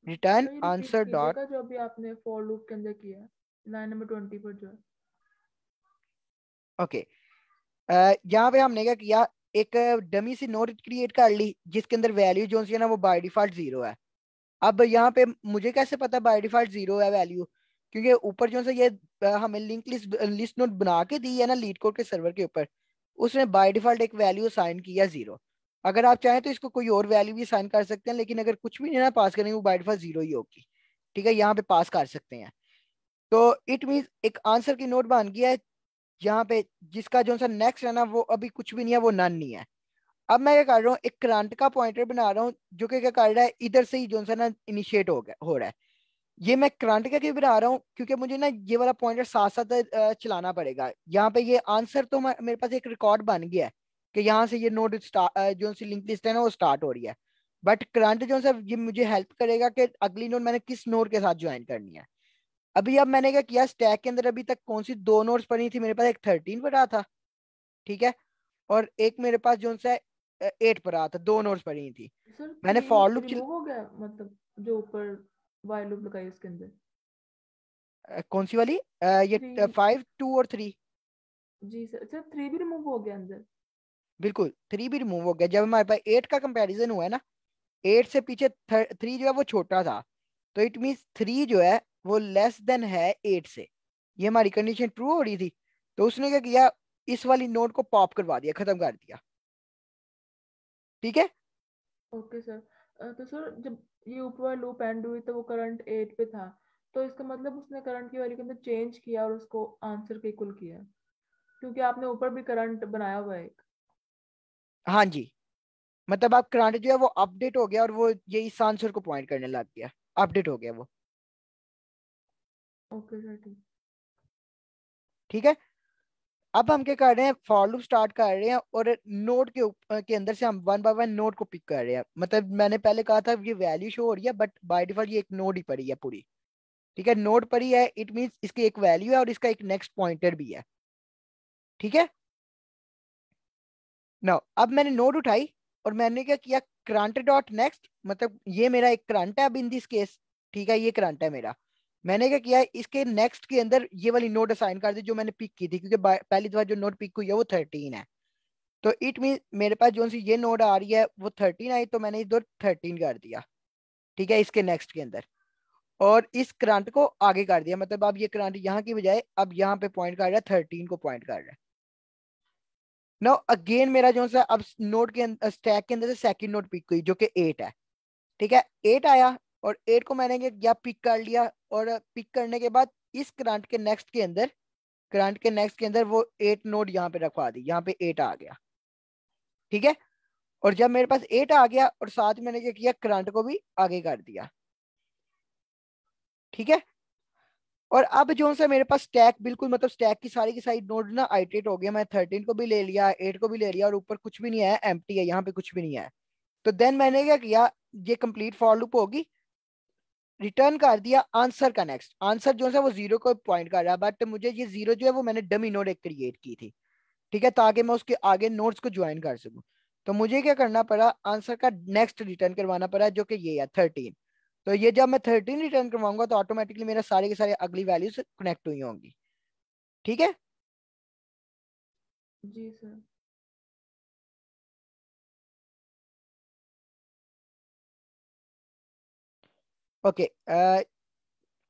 S1: रिटर्न
S5: तो ये रिपीट
S1: आंसर डॉट,
S5: कीजिएगा जो अभी आपने फॉर लूप के अंदर किया है, लाइन नंबर 20 पर जो है।
S1: ओके, यहाँ पे हमने क्या किया, एक डमी सी नोड क्रिएट कर ली जिसके अंदर वैल्यू जो सी है ना वो बाय डिफॉल्ट 0 है। अब यहाँ पे मुझे कैसे पता बाय डिफॉल्ट 0 है वैल्यू, क्योंकि ऊपर जो से ये हमें लिंक लिस्ट नोट बना के दी है ना लीड कोड के सर्वर के ऊपर, उसने बाय डिफॉल्ट एक वैल्यू साइन किया 0। अगर आप चाहें तो इसको कोई और वैल्यू भी साइन कर सकते हैं, लेकिन अगर कुछ भी नहीं ना पास करेंगे वो बाय डिफॉल्ट 0 ही होगी। ठीक है, यहाँ पे पास कर सकते हैं। तो इट मीन एक आंसर की नोट बन गया है यहाँ पे जिसका जो सा नेक्स्ट है ना वो अभी कुछ भी नहीं है, वो नन नहीं है। अब मैं क्या कर रहा हूँ, एक करंट का पॉइंटर बना रहा हूँ जो कि क्या कर रहा है, इधर से ही जो सा ना इनिशिएट हो रहा है। ये मैं करंट का क्यों बना रहा हूँ, क्योंकि मुझे ना ये वाला पॉइंटर साथ साथ चलाना पड़ेगा। यहाँ पे ये आंसर तो मेरे पास एक रिकॉर्ड बन गया है कि यहाँ से ये नोड जो सी लिंक लिस्ट है ना वो स्टार्ट हो रही है। बट करंट जो सा ये मुझे हेल्प करेगा कि अगली नोड मैंने किस नोड के साथ ज्वाइन करनी है। अभी अब मैंने क्या किया, स्टैक के अंदर अभी तक कौन सी दो नोड्स पड़ी थी मेरे पास, एक 13 पड़ा था, ठीक है, और एक मेरे पास जो सा 8 पड़ा था, दो नोड्स पड़ी थी।
S5: सर
S1: मैंने
S5: 3
S1: फॉर लूप
S5: रिमूव हो गया, मतलब जो ऊपर वाइल लूप लगाई उसके अंदर
S1: कौन सी वाली, ये
S5: 3।
S1: 5, 2 और 3।
S5: जी सर, सर 3 भी रिमूव हो गया अंदर।
S1: बिल्कुल 3 भी रिमूव हो गया। जब हमारे पास 8 का कंपैरिजन हुआ है ना, 8 से पीछे 3 जो है वो छोटा था, तो इट मीन्स 3 जो है वो लेस देन है 8 से। ये हमारी कंडीशन ट्रू हो रही थी। तो उसने क्या किया, इस वाली नोड को पॉप करवा दिया, खत्म कर दिया, ठीक है।
S5: Okay sir. तो सर जब ये ऊपर वाला लूप एंड हुई तो वो करंट 8 पे था, तो इसका मतलब उसने करंट की वैल्यू के अंदर चेंज किया और उसको आंसर के इक्वल किया, क्योंकि आपने ऊपर भी करंट बनाया हुआ है एक।
S1: हाँ जी, मतलब आप करंट जो है वो अपडेट हो गया और वो ये इस आंसर को पॉइंट करने लग गया, अपडेट हो गया वो,
S5: ओके सर ठीक।
S1: ठीक है। अब हम क्या कर रहे हैं, फॉर लूप स्टार्ट कर रहे हैं और नोड के अंदर से हम वन बाय वन नोड को पिक कर रहे हैं। मतलब मैंने पहले कहा था ये वैल्यू शो हो रही है, बट बाय डिफॉल्ट ये एक नोड ही पड़ी है पूरी, ठीक है। नोड पड़ी है, इट मींस इसकी एक वैल्यू है और इसका एक नेक्स्ट पॉइंटर भी है, ठीक है। नाउ अब मैंने नोड उठाई और मैंने क्या किया, करंट डॉट नेक्स्ट, मतलब ये मेरा एक करंट है अब इन दिस केस, ठीक है, ये करंट है मेरा। मैंने क्या किया, इसके नेक्स्ट के अंदर ये वाली नोड असाइन कर दी जो मैंने पिक की थी, क्योंकि पहली दफा जो नोड पिक हुई है वो 13 है। तो इट मीन मेरे पास जो सी ये नोड आ रही है वो 13 आई, तो मैंने इधर 13 कर दिया, ठीक है, इसके नेक्स्ट के अंदर। और इस करंट को आगे कर दिया, मतलब अब ये करंट यहाँ की बजाय अब यहाँ पे पॉइंट कर रहा है, 13 को पॉइंट कर रहा है। नो अगेन मेरा जो सा अब नोड के अंदर, स्टैक के अंदर से सेकंड नोड पिक हुई जो कि 8 है, ठीक है। 8 आया और 8 को मैंने या पिक कर लिया, और पिक करने के बाद इस करंट के नेक्स्ट के अंदर, करंट के नेक्स्ट के अंदर वो 8 नोड यहाँ पे रखवा दी, यहाँ पे 8 आ गया, ठीक है। और जब मेरे पास 8 आ गया और साथ में मैंने क्या किया, करंट को भी आगे कर दिया, ठीक है। और अब जो सा मेरे पास स्टैक बिल्कुल, मतलब स्टैक की सारी नोड ना आइटरेट हो गया। मैं 13 को भी ले लिया, 8 को भी ले लिया और ऊपर कुछ भी नहीं है, एम्प्टी है, यहाँ पे कुछ भी नहीं है। तो देन मैंने क्या किया, ये कंप्लीट फॉर लूप होगी, रिटर्न कर दिया आंसर का नेक्स्ट। आंसर जो है वो 0 को पॉइंट कर रहा है, बट मुझे ये 0 जो है वो मैंने डमी नोड एक क्रिएट की थी, ठीक है, ताकि मैं उसके आगे नोड्स को ज्वाइन कर सकूं। तो मुझे क्या करना पड़ा, आंसर का नेक्स्ट रिटर्न करवाना पड़ा जो कि ये है 13। तो ये जब मैं 13 रिटर्न करवाऊंगा तो ऑटोमेटिकली मेरा सारे के सारे अगली वैल्यूज कनेक्ट हुई होंगी, ठीक है।
S5: जी सर।
S1: ओके,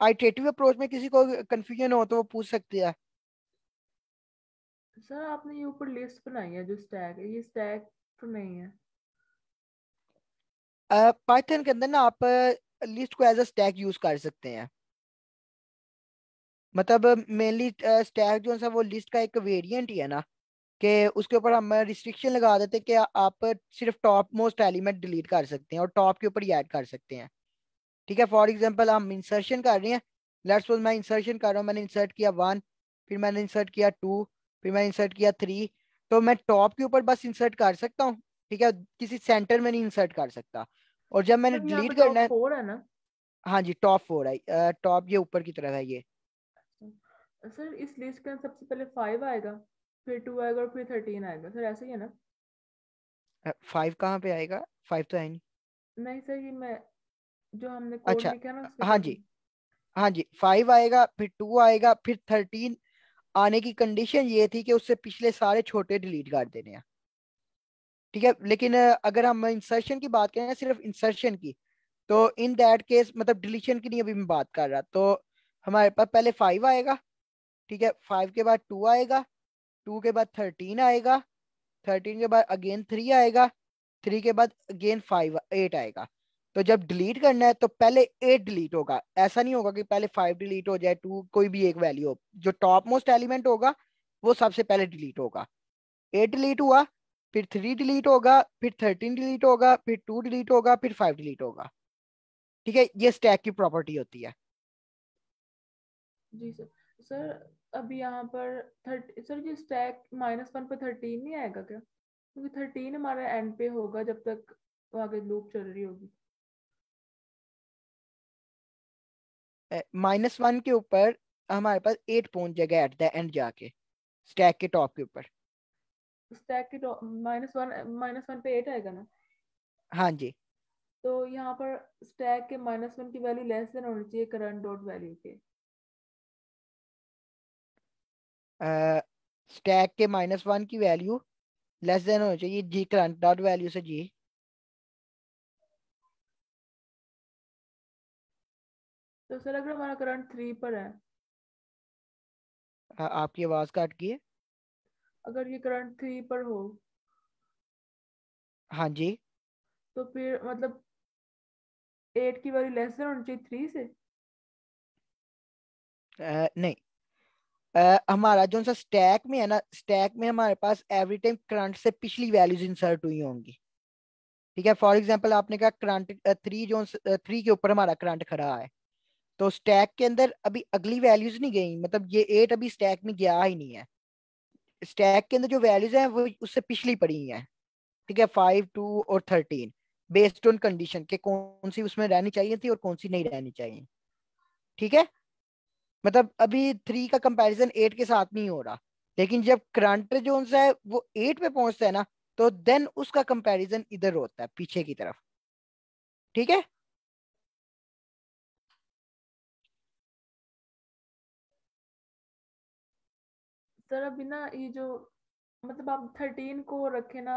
S1: आइटरेटिव अप्रोच में किसी को कंफ्यूजन हो तो वो पूछ सकते हैं।
S5: सर आपने ये ऊपर लिस्ट बनाई है जो स्टैक है, ये स्टैक तो नहीं है।
S1: पाइथन के अंदर ना आप लिस्ट को एज अ स्टैक यूज कर सकते हैं। मतलब मेनली स्टैक जो है वो लिस्ट का एक वेरिएंट ही है ना, कि उसके ऊपर हम रिस्ट्रिक्शन लगा देते हैं कि आप सिर्फ टॉप मोस्ट एलिमेंट डिलीट कर सकते हैं और टॉप के ऊपर ही ऐड कर सकते हैं, ठीक है। फॉर एग्जांपल हम इंसर्शन कर रहे हैं, लेट्स सपोज मैं इंसर्शन कर रहा हूँ, मैंने इंसर्ट किया 1, फिर मैंने इंसर्ट किया 2, फिर मैंने इंसर्ट किया 3। तो मैं टॉप के ऊपर बस इंसर्ट कर सकता हूँ, ठीक है, किसी सेंटर में नहीं इंसर्ट कर सकता। और जब मैंने
S5: सर यहाँ पे
S1: डिलीट करना
S5: टॉप
S1: है,
S5: 4 है ना।
S1: हाँ जी टॉप 4 है, टॉप ये ऊपर की तरफ है ये।
S5: सर इस लिस्ट के अंदर सबसे पहले 5 आएगा, फिर 2 आएगा और फिर 13 आएगा, सर ऐसे ही है ना।
S1: 5 कहाँ पे आएगा, 5 तो है नहीं।
S5: नहीं सर, ये मैं जो हमने कोड
S1: अच्छा,
S5: लिखा है ना उसके
S1: हाँ जी,
S5: अकॉर्डिंग।
S1: हाँ जी 5 आएगा, फिर 2 आएगा, फिर 13 आने की कंडीशन ये थी कि उससे पिछले सारे छोटे डिलीट कर देने हैं, ठीक है। लेकिन अगर हम इंसर्शन की बात करें, सिर्फ इंसर्शन की, तो इन दैट केस, मतलब डिलीशन की नहीं अभी मैं बात कर रहा, तो हमारे पास पहले 5 आएगा, ठीक है, 5 के बाद 2 आएगा, 2 के बाद 13 आएगा, 13 के बाद अगेन 3 आएगा, 3 के बाद अगेन 8 आएगा। तो जब डिलीट करना है तो पहले 8 डिलीट होगा, ऐसा नहीं होगा कि पहले 5 डिलीट हो जाए, 2 कोई भी एक वैल्यू हो, जो टॉप मोस्ट एलिमेंट होगा वो सबसे पहले डिलीट होगा। 8 डिलीट हुआ, फिर 3 डिलीट होगा, फिर 13 डिलीट होगा, फिर 2 डिलीट होगा, फिर 5 डिलीट होगा। ठीक है, ये स्टैक की प्रॉपर्टी होती है।
S5: जी सर। सर अभी यहाँ पर सर ये स्टैक -1 पे 13 नहीं आएगा क्या? क्योंकि 13 हमारे एंड पे होगा जब तक वो आगे लूप चल रही होगी।
S1: -1 के ऊपर हमारे पास 8 पहुंच जाएगा एट द एंड जाके, स्टैक के टॉप के ऊपर।
S5: स्टैक के -1 पे 8 आएगा ना?
S1: हाँ जी।
S5: तो यहाँ पर स्टैक के -1 की वैल्यू लेस देन होनी चाहिए करंट डॉट वैल्यू के।
S1: स्टैक के -1 की वैल्यू लेस देन होनी चाहिए जी करंट डॉट वैल्यू से जी।
S5: तो सर अगर हमारा करंट 3 पर है,
S1: आपकी आवाज काट गई है।
S5: अगर ये करंट 3 पर हो
S1: हाँ जी।
S5: तो फिर मतलब 8 की वैल्यू लेस देन होनी चाहिए 3 से।
S1: नहीं, हमारा जो सा स्टैक में है ना, स्टैक में हमारे पास एवरी टाइम करंट से पिछली वैल्यूज इंसर्ट हुई होंगी। ठीक है, फॉर एग्जांपल आपने कहा करंट 3 जो 3 के ऊपर हमारा करंट खड़ा है, तो स्टैक के अंदर अभी अगली वैल्यूज नहीं गई, मतलब ये 8 अभी स्टैक में गया ही नहीं है। स्टैक के अंदर जो वैल्यूज हैं वो उससे पिछली पड़ी हैं। ठीक है, 5, 2 और 13 बेस्ड ऑन कंडीशन के कौन सी उसमें रहनी चाहिए थी और कौन सी नहीं रहनी चाहिए। ठीक है, मतलब अभी 3 का कंपैरिजन 8 के साथ नहीं हो रहा, लेकिन जब करंट जो है वो 8 पे पहुंचता है ना, तो देन उसका कंपैरिजन इधर होता है पीछे की तरफ। ठीक है।
S5: सर अभी ना ये जो मतलब आप 13 को रखे ना,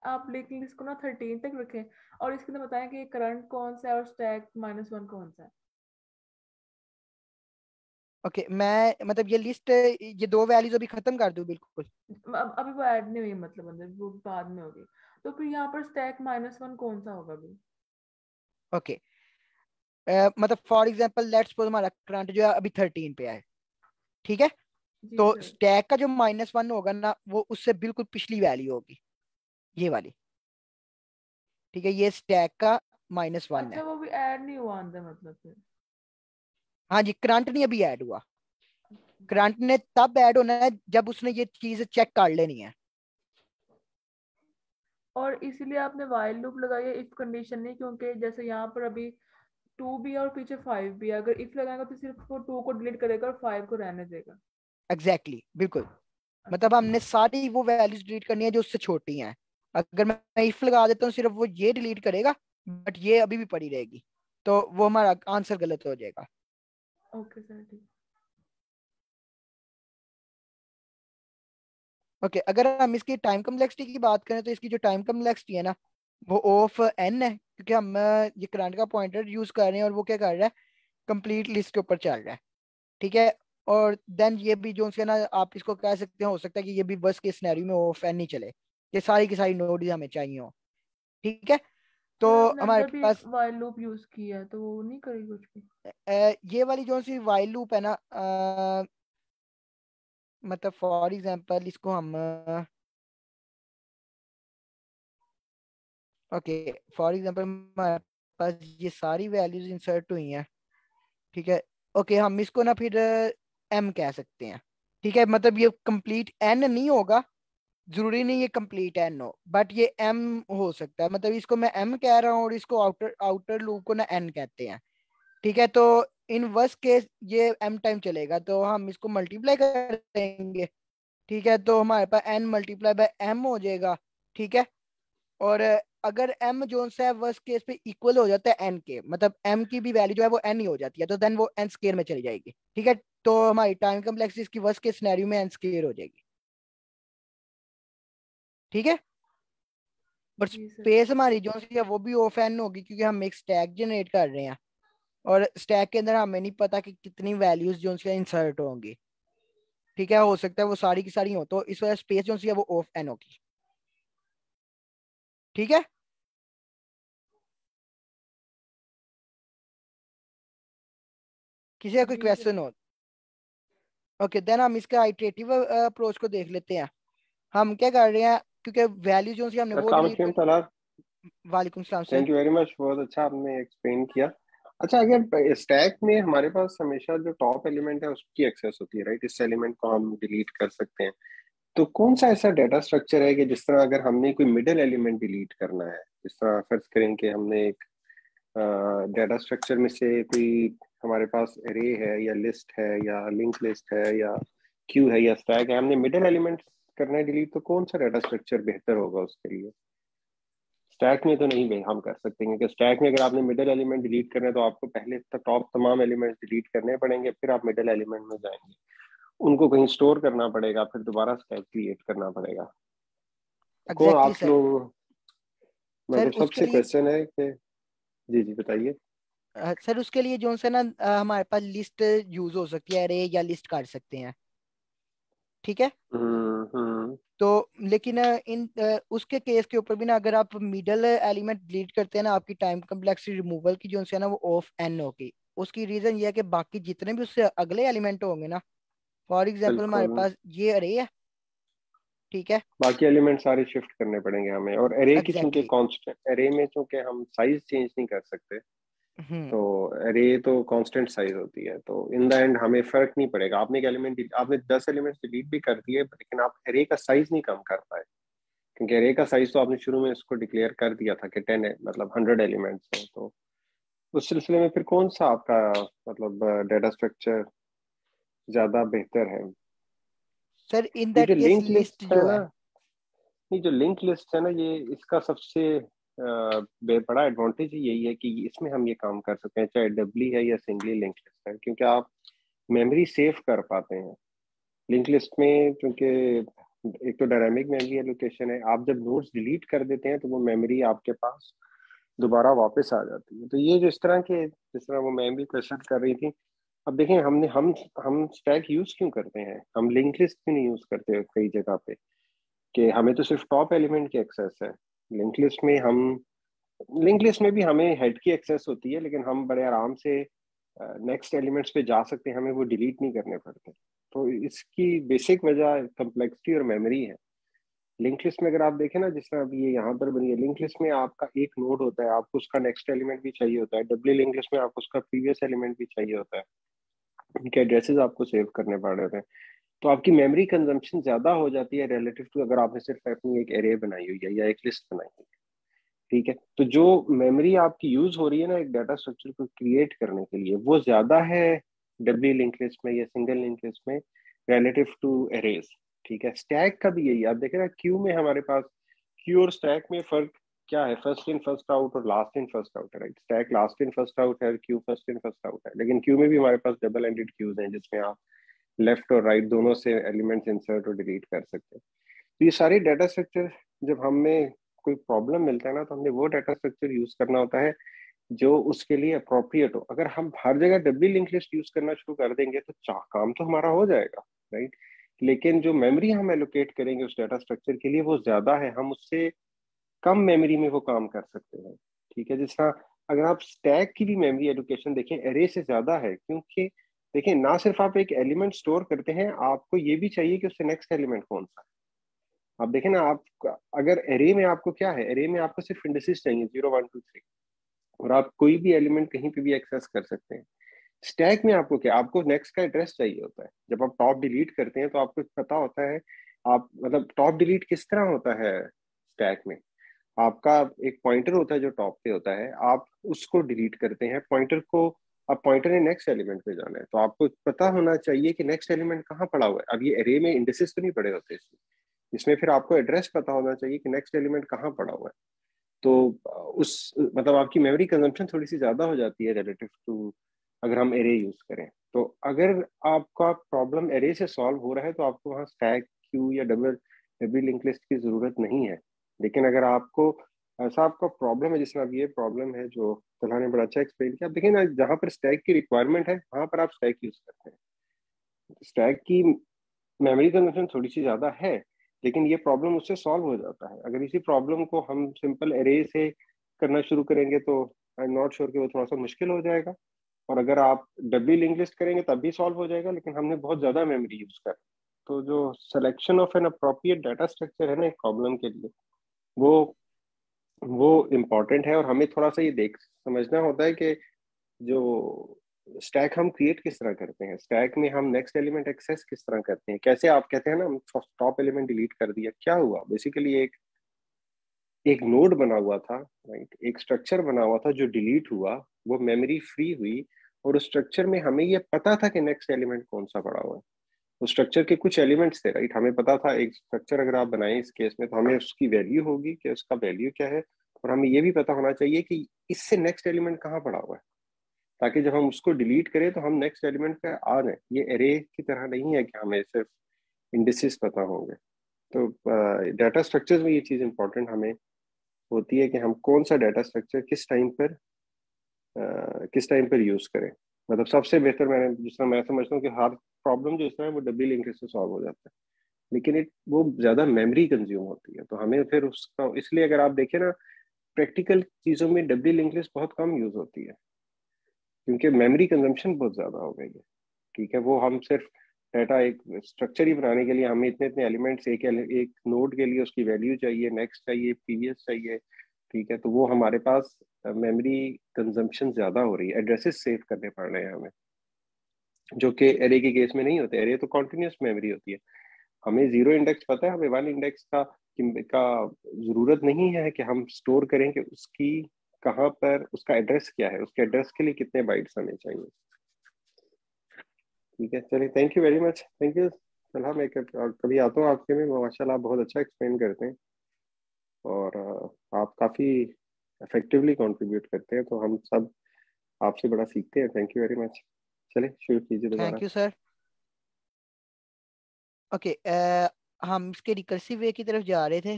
S5: आप लेकिन इसको ना 13 तक रखें और इसके अंदर बताएं कि करंट कौन सा है और स्टैक -1 कौन सा है।
S1: ओके, मैं मतलब ये लिस्ट, ये दो वैल्यूज अभी खत्म कर दूं बिल्कुल।
S5: अभी वो ऐड नहीं हुई, मतलब अंदर वो बाद में होगी। तो फिर यहाँ पर स्टैक -1 कौन सा होगा अभी?
S1: ओके, मतलब फॉर एग्जांपल लेट्स सपोज हमारा करंट जो है अभी 13 पे है। ठीक है,
S5: जी
S1: तो
S5: सर।
S1: स्टैक का जो -1 होगा ना वो उससे बिल्कुल पिछली वैल्यू होगी, ये वाली। ठीक है, ये स्टैक का -1
S5: अच्छा
S1: है।
S5: वो भी ऐड नहीं हुआ अंदर मतलब फिर?
S1: हाँ जी, करंट नहीं अभी ऐड हुआ। करंट ने तब ऐड होना है जब उसने ये चीज चेक कर लेनी है।
S5: और इसीलिए आपने वाइल लूप लगाई है, इफ कंडीशन नहीं, क्योंकि जैसे यहाँ पर अभी 2 भी है और पीछे 5 भी है। अगर इफ लगाएगा तो सिर्फ वो 2 को डिलीट करेगा और 5 को रहने देगा।
S1: एग्जैक्टली exactly, बिल्कुल। मतलब
S5: अच्छा।
S1: हमने सारी वो वैल्यूज डिलीट करनी है जो उससे छोटी हैं। अगर मैं इफ लगा देता हूँ सिर्फ वो ये डिलीट करेगा, बट ये अभी भी पड़ी रहेगी, तो वो हमारा आंसर गलत हो जाएगा।
S5: ओके सर ठीक।
S1: ओके, अगर हम इसकी टाइम कम्प्लेक्सिटी की बात करें तो इसकी जो टाइम कम्प्लेक्सिटी है ना वो ऑफ एन है, क्योंकि हम ये करंट का पॉइंटर यूज कर रहे हैं और वो क्या कर रहा है, कंप्लीट लिस्ट के ऊपर चल रहा है। ठीक है, और देन ये भी जो है ना, आप इसको कह सकते हैं, हो सकता है कि ये भी बस के सिनेरियो में ऑफ एन नहीं चले, ये सारी की सारी नोड हमें चाहिए हो। ठीक है, तो
S5: सर आपने
S1: हमारे
S5: अंदर भी एक
S1: पास
S5: वाइल लूप यूज किया है तो वो नहीं करेगी कुछ भी?
S1: ये वाली जो सी वाइल लूप है ना, मतलब फॉर एग्जांपल इसको हम ओके, फॉर एग्जांपल हमारे पास ये सारी वैल्यूज इंसर्ट हुई हैं। ठीक है, ओके, हम इसको ना फिर एम कह सकते हैं। ठीक है, मतलब ये कंप्लीट एन नहीं होगा, जरूरी नहीं ये कंप्लीट एन हो, बट ये एम हो सकता है। मतलब इसको मैं एम कह रहा हूँ और इसको आउटर आउटर लूप को ना एन कहते हैं। ठीक है, तो इन वर्स्ट केस ये एम टाइम चलेगा, तो हम इसको मल्टीप्लाई कर देंगे। ठीक है, तो हमारे पास एन मल्टीप्लाई बाय एम हो जाएगा। ठीक है, और अगर एम जो सा है वर्स्ट केस पे इक्वल हो जाता है एन के, मतलब एम की भी वैल्यू जो है वो एन ही हो जाती है, तो देन वो एन स्केयर में चली जाएगी। ठीक है, तो हमारी टाइम कम्प्लेक्सिटी की वर्स्ट केस सिनेरियो में एन स्केयर हो जाएगी। ठीक है, और
S5: जी सर।
S1: स्पेस हमारी जो सी है वो भी ऑफ एन होगी, क्योंकि हम एक स्टैक जनरेट कर रहे हैं और स्टैक के अंदर हमें नहीं पता कि कितनी वैल्यूज जो सी इंसर्ट होंगी। ठीक है, हो सकता है वो सारी की सारी हो, तो इस वजह स्पेस जो सी है वो ऑफ एन होगी। ठीक है, किसी का कोई
S5: जी सर।
S1: क्वेश्चन हो? ओके देन हम इसका आइटरेटिव अप्रोच को देख लेते हैं। हम क्या कर रहे हैं, क्योंकि वैल्यू जो सी हमने वो
S6: अस्सलाम
S1: डिलीट
S6: वालेकुम
S1: कर।
S6: तलाल,
S1: वालेकुम सलाम sir.
S6: Thank you very much, बहुत अच्छा आपने एक्सप्लेन किया। अच्छा, अगर स्टैक में हमारे पास हमेशा जो टॉप एलिमेंट है उसकी एक्सेस होती है, राइट, इस एलिमेंट को हम डिलीट कर सकते हैं, तो कौन सा ऐसा डाटा स्ट्रक्चर है कि जिस तरह अगर हमने कोई मिडिल एलिमेंट डिलीट करना है, जिस तरह फर्ज करें कि हमने एक डाटा स्ट्रक्चर में से कोई हमारे पास एरे है या लिस्ट है या लिंक लिस्ट है या क्यू है या स्टैक है, हमने मिडिल एलिमेंट करना है डिलीट, तो कौन सा डाटा स्ट्रक्चर बेहतर होगा उसके लिए? स्टैक में तो नहीं भाई हम कर सकते हैं, कि स्टैक में अगर आपने मिडिल एलिमेंट डिलीट करना है तो आपको पहले तो टॉप तमाम एलिमेंट्स डिलीट करने पड़ेंगे, फिर आप मिडिल एलिमेंट में जाएंगे, उनको कहीं स्टोर करना पड़ेगा, फिर दोबारा स्टैक क्रिएट करना पड़ेगा। कौन
S1: एग्जैक्टली
S6: आप
S1: सर।
S6: लोग,
S1: सर
S6: मतलब
S1: उसके
S6: सबसे
S1: लिए
S6: क्वेश्चन है कि जी जी बताइए।
S1: सर उसके लिए जो से ना हमारे पास लिस्ट यूज हो सकती है, अरे या लिस्ट कर सकते हैं, ठीक है।
S6: हम्म।
S1: तो लेकिन उसके केस के ऊपर भी ना, अगर आप मिडल एलिमेंट डिलीट करते हैं ना, आपकी टाइम कम्प्लेक्सिटी रिमूवल की जो है ना वो ऑफ एन होगी। उसकी रीजन ये है कि बाकी जितने भी उससे अगले एलिमेंट होंगे ना, फॉर एग्जांपल हमारे
S6: बिल्कुल,
S1: पास ये अरे है, ठीक है।
S6: बाकी एलिमेंट सारे शिफ्ट करने पड़ेंगे हमें, और एरे की चूंकि
S1: एग्जैक्टली
S6: कांस्टेंट, एरे में चूंकि हम साइज चेंज नहीं कर सकते,
S1: हम्म।
S6: तो एरे तो कांस्टेंट साइज होती है, तो इन द एंड हमें फर्क नहीं पड़ेगा। आपने एक एलिमेंट, आपने 10 एलिमेंट्स डिलीट भी कर दिए, लेकिन आप एरे का साइज नहीं कम कर पाए, क्योंकि एरे का साइज तो आपने शुरू में इसको डिक्लेयर कर दिया था कि 10 है, मतलब 100 एलिमेंट्स है। तो उस सिलसिले में फिर कौन सा आपका मतलब डाटा स्ट्रक्चर ज्यादा बेहतर है?
S1: सर इन
S6: ये
S1: दैट
S6: जो
S1: केस
S6: लिंक
S1: लिस्ट
S6: लिस्ट है
S1: जो
S6: ना,
S1: है।
S6: ये जो लिंक लिस्ट है ना, ये इसका सबसे बड़ा एडवांटेज यही है कि इसमें हम ये काम कर सकते हैं, चाहे डबली है या सिंगली लिंक लिस्ट है, क्योंकि आप मेमोरी सेव कर पाते हैं लिंक लिस्ट में, क्योंकि एक तो डायनामिक मेमोरी एलोकेशन है, आप जब नोट्स डिलीट कर देते हैं तो वो मेमोरी आपके पास दोबारा वापस आ जाती है। तो ये जो इस तरह के, जिस तरह वो मैम भी क्वेश्चन कर रही थी, अब देखें हमने हम स्टैक यूज क्यों करते हैं, हम लिंक लिस्ट क्यों नहीं यूज करते कई जगह पे, कि हमें तो सिर्फ टॉप एलिमेंट की एक्सेस है। लिंक लिस्ट में हम, लिंक लिस्ट में भी हमें हेड की एक्सेस होती है, लेकिन हम बड़े आराम से नेक्स्ट एलिमेंट्स पे जा सकते हैं, हमें वो डिलीट नहीं करने पड़ते। तो इसकी बेसिक वजह कम्प्लेक्सिटी और मेमोरी है। लिंक लिस्ट में अगर आप देखें ना, जिस तरह अभी ये यहाँ पर बनी है, लिंक लिस्ट में आपका एक नोड होता है, आपको उसका नेक्स्ट एलिमेंट भी चाहिए होता है। डब्ल्यू लिंक लिस्ट में आपको उसका प्रीवियस एलिमेंट भी चाहिए होता है, उनके एड्रेसेस आपको सेव करने पड़ रहे होते हैं। तो आपकी मेमोरी कंजम्पशन ज्यादा हो जाती है रिलेटिव टू अगर आपने सिर्फ अपनी एक एरे बनाई हुई है या एक लिस्ट बनाई हुई है, ठीक है। तो जो मेमोरी आपकी यूज हो रही है ना एक डाटा स्ट्रक्चर को क्रिएट करने के लिए, वो ज्यादा है डब्ल्यू लिंक लिस्ट में या सिंगल लिंक लिस्ट में रिलेटिव टू एरेज, ठीक है। स्टैक का भी यही आप देखें ना, क्यू में हमारे पास, क्यू और स्टैक में फर्क क्या है? फर्स्ट इन फर्स्ट आउट और लास्ट इन फर्स्ट आउट है, right. Stack last in first out है, queue first in first out है, लेकिन क्यू में भी हमारे पास डबल एंडेड क्यूज हैं, जिसमें आप लेफ्ट और राइट दोनों से एलिमेंट्स इंसर्ट और डिलीट कर सकते हैं। तो ये सारी डाटा स्ट्रक्चर, जब हमें कोई प्रॉब्लम मिलता है ना, तो हमने वो डाटा स्ट्रक्चर यूज करना होता है जो उसके लिए अप्रोप्रिएट हो। अगर हम हर जगह डब्ल्यू लिंक लिस्ट यूज करना शुरू कर देंगे तो काम तो हमारा हो जाएगा, राइट, लेकिन जो मेमोरी हम एलोकेट करेंगे उस डाटा स्ट्रक्चर के लिए वो ज्यादा है, हम उससे कम मेमोरी में वो काम कर सकते हैं, ठीक है। जिस तरह अगर आप स्टैक की भी मेमोरी एलोकेशन देखें, एरे से ज्यादा है, क्योंकि देखिए ना सिर्फ आप एक एलिमेंट स्टोर करते हैं, आपको ये भी चाहिए कि उससे नेक्स्ट एलिमेंट कौन सा है। आप देखें ना, आप अगर एरे में आपको क्या है, एरे में आपको सिर्फ इंडिसेस चाहिए 0 1 2 3, और आप कोई भी एलिमेंट कहीं पे भी एक्सेस कर सकते हैं। स्टैक में आपको क्या, आपको नेक्स्ट का एड्रेस चाहिए होता है। जब आप टॉप डिलीट करते हैं तो आपको पता होता है, आप मतलब टॉप डिलीट किस तरह होता है स्टैक में, आपका एक पॉइंटर होता है जो टॉप पे होता है, आप उसको डिलीट करते हैं पॉइंटर को, अब पॉइंटर ने नेक्स्ट एलिमेंट पे जाना है, तो आपको पता होना चाहिए कि नेक्स्ट एलिमेंट कहाँ पड़ा हुआ है। अब ये एरे में इंडिसेस तो नहीं पड़े होते इसमें, इसमें फिर आपको एड्रेस पता होना चाहिए कि नेक्स्ट एलिमेंट कहाँ पड़ा हुआ है। तो उस मतलब आपकी मेमोरी कंजम्पशन थोड़ी सी ज्यादा हो जाती है रिलेटिव टू अगर हम एरे यूज करें। तो अगर आपका प्रॉब्लम एरे से सॉल्व हो रहा है तो आपको वहाँ स्टैक, क्यू या डबल डबल लिंक लिस्ट की जरूरत नहीं है। लेकिन अगर आपको ऐसा आपका प्रॉब्लम है, जिसमें अब ये प्रॉब्लम है जो तलहा ने बड़ा अच्छा एक्सप्लेन किया, आप देखिए ना, जहाँ पर स्टैक की रिक्वायरमेंट है वहां पर आप स्टैक यूज करते हैं। स्टैक की मेमोरी कंजम्पशन थोड़ी सी ज्यादा है, लेकिन ये प्रॉब्लम उससे सॉल्व हो जाता है। अगर इसी प्रॉब्लम को हम सिंपल एरे से करना शुरू करेंगे तो आई एम नॉट श्योर कि वो थोड़ा सा मुश्किल हो जाएगा। और अगर आप डब्ल्यू लिंक लिस्ट करेंगे तब भी सॉल्व हो जाएगा, लेकिन हमने बहुत ज्यादा मेमोरी यूज कर, तो जो selection of an appropriate data structure है ना एक प्रॉब्लम के लिए, वो इम्पोर्टेंट है। और हमें थोड़ा सा ये देख समझना होता है कि जो स्टैक हम क्रिएट किस तरह करते हैं, स्टैक में हम नेक्स्ट एलिमेंट एक्सेस किस तरह करते हैं। कैसे आप कहते हैं ना हम टॉप एलिमेंट डिलीट कर दिया, क्या हुआ बेसिकली एक नोड बना हुआ था, राइट, एक स्ट्रक्चर बना हुआ था जो डिलीट हुआ, वो मेमोरी फ्री हुई, और उस स्ट्रक्चर में हमें ये पता था कि नेक्स्ट एलिमेंट कौन सा पड़ा हुआ है। उस स्ट्रक्चर के कुछ एलिमेंट्स थे, राइट, हमें पता था एक स्ट्रक्चर अगर आप बनाएं इस केस में तो हमें उसकी वैल्यू होगी कि उसका वैल्यू क्या है, और हमें ये भी पता होना चाहिए कि इससे नेक्स्ट एलिमेंट कहाँ पड़ा हुआ है, ताकि जब हम उसको डिलीट करें तो हम नेक्स्ट एलिमेंट पे आ जाए। ये एरे की तरह नहीं है कि हमें सिर्फ इंडिसेस पता होंगे। तो डाटा स्ट्रक्चर्स में ये चीज़ इंपॉर्टेंट हमें होती है कि हम कौन सा डाटा स्ट्रक्चर किस टाइम पर यूज करें। मतलब सबसे बेहतर जिस तरह मैं समझता हूँ कि हर प्रॉब्लम जो है वो डब्ल्यू लिंक से सॉल्व हो जाता है, लेकिन वो ज्यादा मेमोरी कंज्यूम होती है, तो हमें फिर उसका, इसलिए अगर आप देखें ना प्रैक्टिकल चीजों में डब्ल्यू लिंक लिस्ट बहुत कम यूज होती है, क्योंकि मेमोरी कंजम्पशन बहुत ज्यादा हो गई है। ठीक है, वो हम सिर्फ डाटा एक स्ट्रक्चर ही बनाने के लिए हमें इतने इतने एलिमेंट्स, एक नोड के लिए उसकी वैल्यू चाहिए, नेक्स्ट चाहिए, प्रीवियस चाहिए, ठीक है, तो वो हमारे पास मेमोरी कंजम्पशन ज्यादा हो रही है, एड्रेसेस सेव करने पड़ रहे हैं हमें, जो कि एरे के केस में नहीं होते। एरे तो कॉन्टिन्यूस मेमोरी होती है, हमें जीरो इंडेक्स पता है, हमें वन इंडेक्स का जरूरत नहीं है कि हम स्टोर करें कि उसकी कहाँ पर उसका एड्रेस क्या है, उसके एड्रेस के लिए कितने बाइट्स हमें चाहिए। ठीक है, चलिए, thank you very much, thank you. चला मैं कभी आता हूँ आपके में, माशाल्लाह आप बहुत अच्छा एक्सप्लेन करते हैं और आप काफ़ी इफेक्टिवली कंट्रीब्यूट करते हैं, तो हम सब आपसे बड़ा सीखते हैं। Thank you very much. चलिए शुरू कीजिए दोबारा।
S1: Thank you sir. ओके, हम इसके रिकर्सिव वे की तरफ जा रहे थे।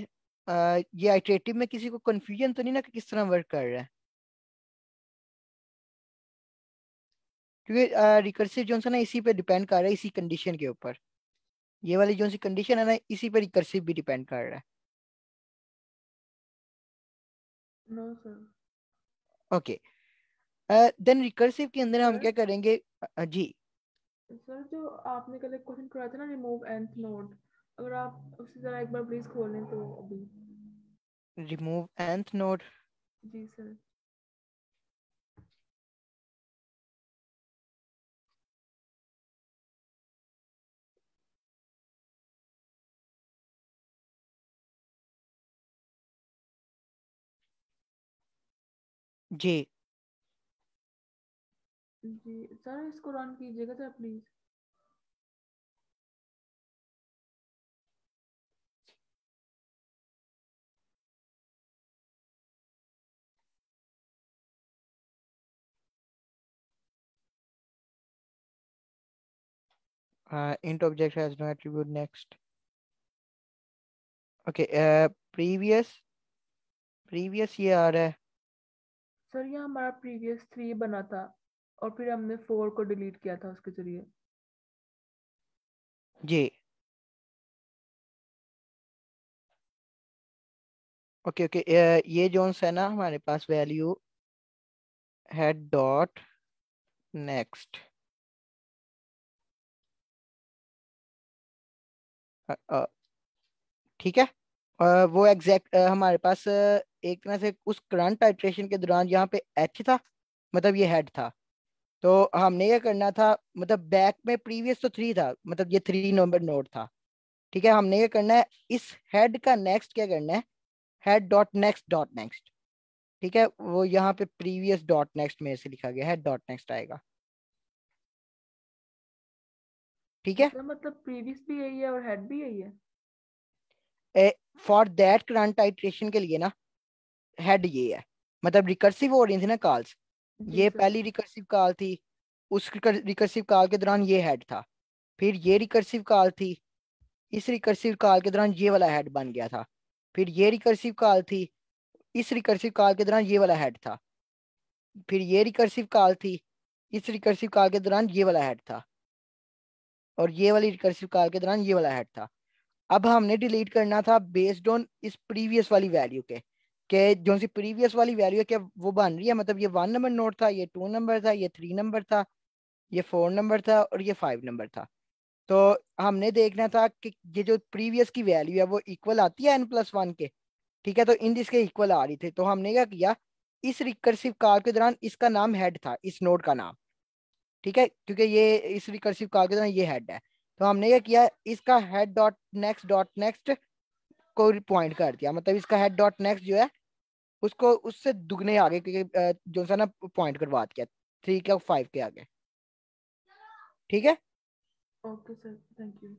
S1: ये आइटरेटिव में किसी को कंफ्यूजन तो नहीं ना कि किस तरह वर्क कर रहा है? क्योंकि रिकर्सिव जो है ना इसी पे डिपेंड कर रहा है, इसी कंडीशन के ऊपर। ये वाली जो सी कंडीशन है ना इसी पे रिकर्सिव भी डिपेंड कर रहा है।
S5: No sir.
S1: Okay, then recursive के अंदर हम
S5: सर?
S1: क्या करेंगे? जी
S5: सर, जो आपने कल एक क्वेश्चन कराया था ना, रिमूव nth नोड, अगर आप उसे जरा एक बार प्लीज खोलें तो अभी।
S1: Remove nth node.
S5: जी सर।
S1: जी
S5: जी सर, इसको रन कीजिएगा sir please.
S1: int object has no attribute next. Okay, previous ये आ रहा है।
S5: सर, ये हमारा प्रीवियस 3 बना था और फिर हमने 4 को डिलीट किया था उसके जरिए।
S1: जी ओके ओके, ये जोन्स है ना हमारे पास वैल्यू हेड डॉट नेक्स्ट। ठीक है, वो एग्जैक्ट हमारे पास एक तरह से उस करंट आइट्रेशन के दौरान यहाँ पे एच था, मतलब ये हेड था। तो हमने ये करना था, मतलब बैक में प्रीवियस तो 3 था, मतलब ये 3 नंबर नोड था। ठीक है, हमने ये करना है, इस हेड का नेक्स्ट क्या करना है, हेड डॉट नेक्स्ट। ठीक है, वो यहाँ पे प्रीवियस डॉट नेक्स्ट में से लिखा गया, हेड डॉट नेक्स्ट आएगा। ठीक है,
S5: सर मतलब प्रीवियस भी यही है और हेड भी यही है?
S1: फॉर दैट करंट आइट्रेशन के लिए ना हेड ये है, मतलब रिकर्सिव हो रही थी ना कॉल्स,
S5: जी
S1: ये
S5: सर।
S1: पहली रिकर्सिव कॉल थी, उस रिकर्सिव कॉल के दौरान ये हेड था, फिर ये रिकर्सिव कॉल थी, इस रिकर्सिव कॉल के दौरान ये वाला हेड बन गया था, फिर ये रिकर्सिव कॉल थी, इस रिकर्सिव कॉल के दौरान ये वाला हेड था, फिर ये रिकर्सिव कॉल थी, इस रिकर्सिव कॉल के दौरान ये वाला हेड था, और ये वाली रिकर्सिव कॉल के दौरान ये वाला हेड था। अब हमने डिलीट करना था बेस्ड ऑन इस प्रीवियस वाली वैल्यू के। कि जो सी प्रीवियस वाली वैल्यू है क्या वो बन रही है, मतलब ये 1 नंबर नोट था, ये 2 नंबर था, ये 3 नंबर था, ये 4 नंबर था और ये 5 नंबर था। तो हमने देखना था कि ये जो प्रीवियस की वैल्यू है वो इक्वल आती है n+1 के। ठीक है, तो इन जिसके इक्वल आ रही थी, तो हमने क्या किया, इस रिकर्सिव कॉल के दौरान इसका नाम हेड था, इस नोड का नाम। ठीक है, क्योंकि ये इस रिकर्सिव कॉल के दौरान ये हेड है, तो हमने क्या किया, इसका head.next को पॉइंट कर दिया, मतलब इसका head.next जो है उसको उससे दुगने आगे जो सा ना पॉइंट करवा दिया 3 के और 5 के आगे। ठीक है,
S5: okay sir, thank you.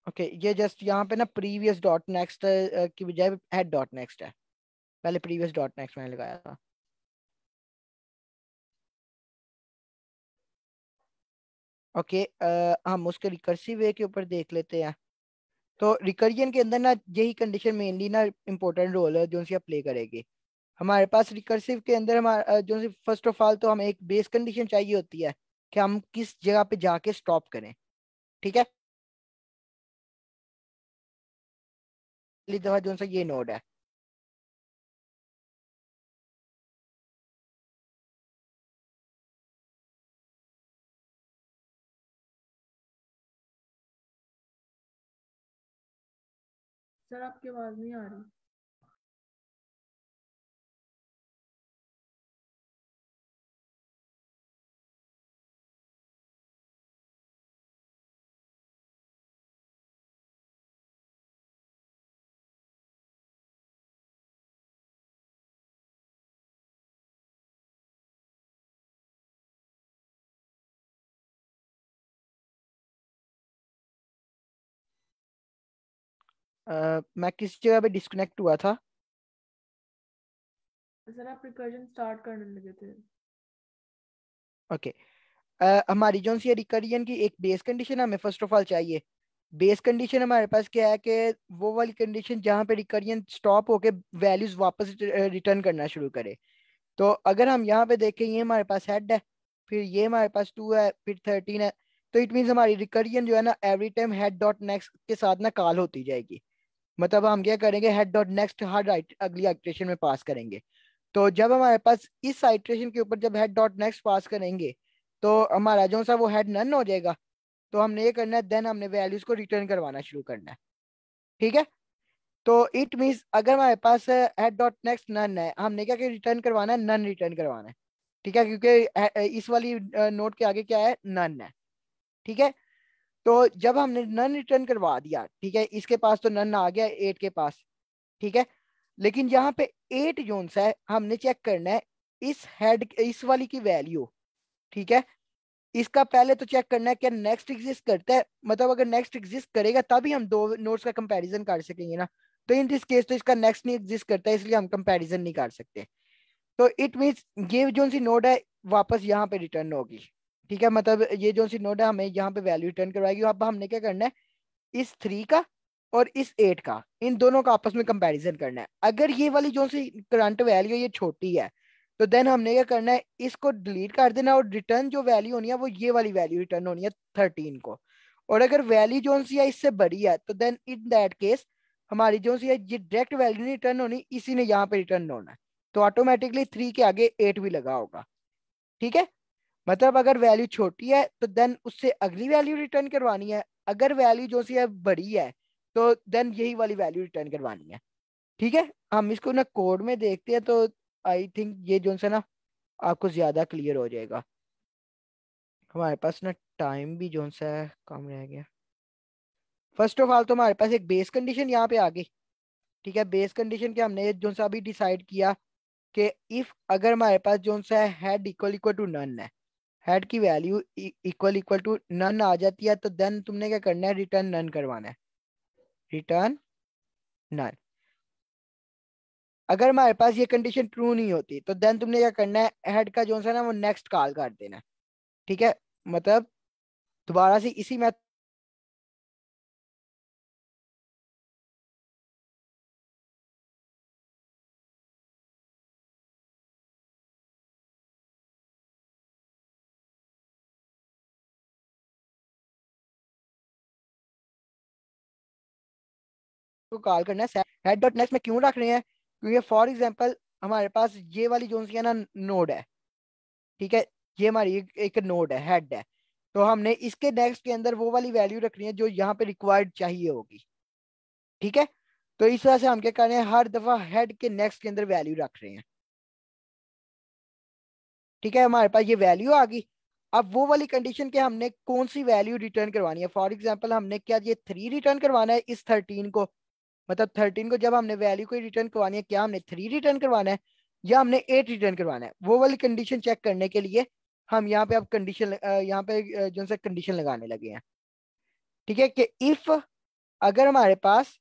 S1: Okay ये जस्ट यहाँ पे ना प्रीवियस डॉट नेक्स्ट की बजाय हेड डॉट नेक्स्ट है, पहले प्रीवियस डॉट नेक्स्ट मैंने लगाया था। ओके हम उसके रिकर्सिव वे के ऊपर देख लेते हैं। तो रिकर्जन के अंदर ना यही कंडीशन मेनली ना इम्पोर्टेंट रोल है जो सी प्ले करेगी। हमारे पास रिकर्सिव के अंदर हमारा जो सी फर्स्ट ऑफ ऑल तो हमें एक बेस कंडीशन चाहिए होती है कि हम किस जगह पे जाके स्टॉप करें। ठीक है, पहली दफा जो सा ये नोड है,
S5: सर आपकी आवाज नहीं आ रही।
S1: मैं किस जगह पे डिस्कनेक्ट हुआ था?
S5: सर आप रिकर्जन स्टार्ट करने लगे थे।
S1: ओके हमारी जो सी रिकर्जन की एक बेस कंडीशन हमें फर्स्ट ऑफ ऑल चाहिए। बेस कंडीशन हमारे पास क्या है कि वो वाली कंडीशन जहाँ पे रिकर्जन स्टॉप होके वैल्यूज वापस रिटर्न करना शुरू करे। तो अगर हम यहाँ पे देखें, ये हमारे पास हेड है, फिर ये हमारे पास 2 है, फिर 13 है, तो इट मीन्स हमारी रिकर्जन जो है ना every time head dot next के साथ ना कॉल होती जाएगी। मतलब हम क्या करेंगे, हेड डॉट नेक्स्ट हर अगली आइट्रेशन में पास करेंगे। तो जब हमारे पास इस आइट्रेशन के ऊपर जब हेड डॉट नेक्स्ट पास करेंगे तो हमारा जो सा वो हेड नन हो जाएगा। तो हमने ये करना है, देन हमने वैल्यूज को रिटर्न करवाना शुरू करना है। ठीक है, तो इट मीन्स अगर हमारे पास हेड डॉट नेक्स्ट नन है, हमने क्या रिटर्न करवाना है, नन रिटर्न करवाना है। ठीक है, क्योंकि इस वाली नोट के आगे क्या है, नन है। ठीक है, तो जब हमने नन रिटर्न करवा दिया, ठीक है, इसके पास तो नन आ गया 8 के पास। ठीक है, लेकिन यहाँ पे 8 जोन सा है, हमने चेक करना है इस वाली की वैल्यू। ठीक है, इसका पहले तो चेक करना है क्या नेक्स्ट एग्जिस्ट करता है, मतलब अगर नेक्स्ट एग्जिस्ट करेगा तभी हम दो नोट्स का कंपैरिजन कर सकेंगे ना। तो इन दिस केस तो इसका नेक्स्ट नहीं एग्जिस्ट करता है, इसलिए हम कंपैरिजन नहीं कर सकते। तो इट मीन्स ये जो सी नोड है वापस यहाँ पे रिटर्न होगी। ठीक है, मतलब ये जो सी नोड है हमें यहाँ पे वैल्यू रिटर्न करवाएगी। अब हमने क्या करना है, इस 3 का और इस 8 का, इन दोनों का आपस में कंपैरिजन करना है। अगर ये वाली जो सी करंट वैल्यू ये छोटी है, तो देन हमने क्या करना है, इसको डिलीट कर देना और रिटर्न जो वैल्यू होनी है वो ये वाली वैल्यू रिटर्न होनी है 13 को। और अगर वैल्यू जो सी है इससे बड़ी है, तो देन इन दैट केस हमारी जो सी है ये डायरेक्ट वैल्यू नहीं रिटर्न होनी, इसी ने यहाँ पे रिटर्न होना है। तो ऑटोमेटिकली 3 के आगे 8 भी लगा होगा। ठीक है, मतलब अगर वैल्यू छोटी है तो देन उससे अगली वैल्यू रिटर्न करवानी है, अगर वैल्यू जो सी है बड़ी है तो देन यही वाली वैल्यू रिटर्न करवानी है। ठीक है, हम इसको ना कोड में देखते हैं तो आई थिंक ये जो सा ना आपको ज्यादा क्लियर हो जाएगा। हमारे पास ना टाइम भी जो सा है कम रह गया। फर्स्ट ऑफ ऑल तो हमारे पास एक बेस कंडीशन यहाँ पे आ गई। ठीक है, बेस कंडीशन के हमने जो सा अभी डिसाइड किया कि इफ अगर हमारे पास जो सा है head equal equal to none है, हेड की value equal equal to none आ जाती है, तो देन तुमने क्या करना है, रिटर्न नन करवाना है, रिटर्न नन। अगर हमारे पास ये कंडीशन ट्रू नहीं होती तो देन तुमने क्या करना है, हेड का जो सा ना वो नेक्स्ट कॉल कर देना है। ठीक है, मतलब दोबारा से इसी में को कॉल करना है हेड डॉट नेक्स्ट में क्यों रख रहे हैं, क्योंकि फॉर एग्जांपल हमारे पास ये वाली जो सी है ना नोड है, ठीक है, ये हमारी एक नोड है, हेड है, तो हमने इसके नेक्स्ट के अंदर वो वाली वैल्यू रखनी है जो यहाँ पे रिक्वायर्ड चाहिए होगी, ठीक है। तो इस वजह से हम क्या कर रहे हैं, हर दफा हेड के नेक्स्ट के अंदर वैल्यू रख रहे हैं, ठीक है। हमारे पास ये वैल्यू आ गई। अब वो वाली कंडीशन के हमने कौन सी वैल्यू रिटर्न करवानी है, फॉर एग्जांपल हमने क्या ये 3 रिटर्न करवाना है इस 13 को, मतलब 13 को जब हमने वैल्यू को रिटर्न करवानी है, क्या हमने 3 रिटर्न करवाना है या हमने 8 रिटर्न करवाना है, वो वाली कंडीशन चेक करने के लिए हम यहाँ पे अब कंडीशन यहाँ पे जो सा कंडीशन लगाने लगे हैं, ठीक है, कि इफ अगर हमारे पास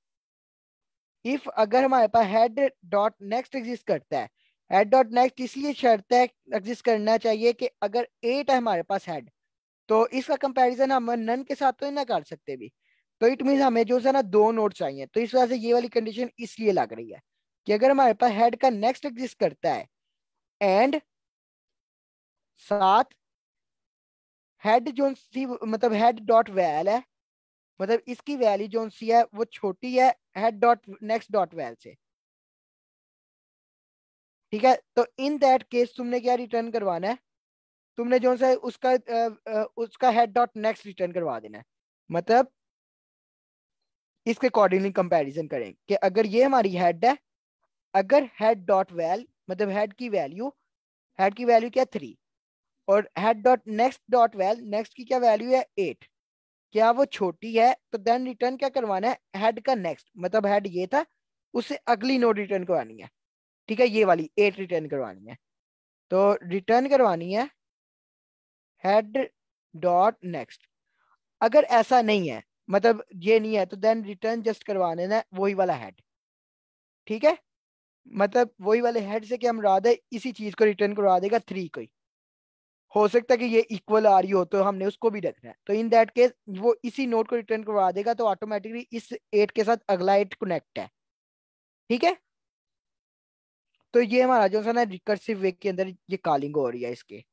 S1: हेड डॉट नेक्स्ट एग्जिस्ट करता है, हेड डॉट नेक्स्ट इसलिए शर्त है एग्जिस्ट करना चाहिए कि अगर 8 है हमारे पास हेड, तो इसका कंपैरिजन हम नन के साथ तो ना कर सकते भी, तो इट मीन हमें जो है ना 2 नोड चाहिए। तो इस वजह से ये वाली कंडीशन इसलिए लग रही है कि अगर हमारे पास हेड का नेक्स्ट एग्जिस्ट करता है एंड साथ हेड जो सी मतलब हेड डॉट वैल है, मतलब इसकी वैल्यू जो सी है वो छोटी है head dot next dot val से, ठीक है। तो इन दैट केस तुमने क्या रिटर्न करवाना है, तुमने जो सा उसका हेड डॉट नेक्स्ट रिटर्न करवा देना है, मतलब इसके अकॉर्डिंगली कंपैरिजन करें कि अगर ये हमारी हेड है, अगर हेड डॉट वैल मतलब हेड की वैल्यू क्या 3 और हेड डॉट वैल नेक्स्ट की क्या वैल्यू है 8, क्या वो छोटी है, तो देन रिटर्न क्या करवाना है, हेड का नेक्स्ट, मतलब हेड ये था उससे अगली नोड रिटर्न करवानी है, ठीक है, ये वाली 8 रिटर्न करवानी है। तो रिटर्न करवानी है हेड डॉट नेक्स्ट। अगर ऐसा नहीं है, मतलब ये नहीं है, तो देन रिटर्न जस्ट करवा देना है वही वाला हेड, ठीक है, मतलब वही वाले हेड से क्या हम मुराद है, इसी चीज को रिटर्न करवा देगा 3 को ही, हो सकता है कि ये इक्वल आ रही हो तो हमने उसको भी रखना है, तो इन दैट केस वो इसी नोड को रिटर्न करवा देगा, तो ऑटोमेटिकली इस 8 के साथ अगला 8 कनेक्ट है, ठीक है। तो ये हमारा जो है ना रिकर्सिव वे के अंदर ये कॉलिंग हो रही है इसके।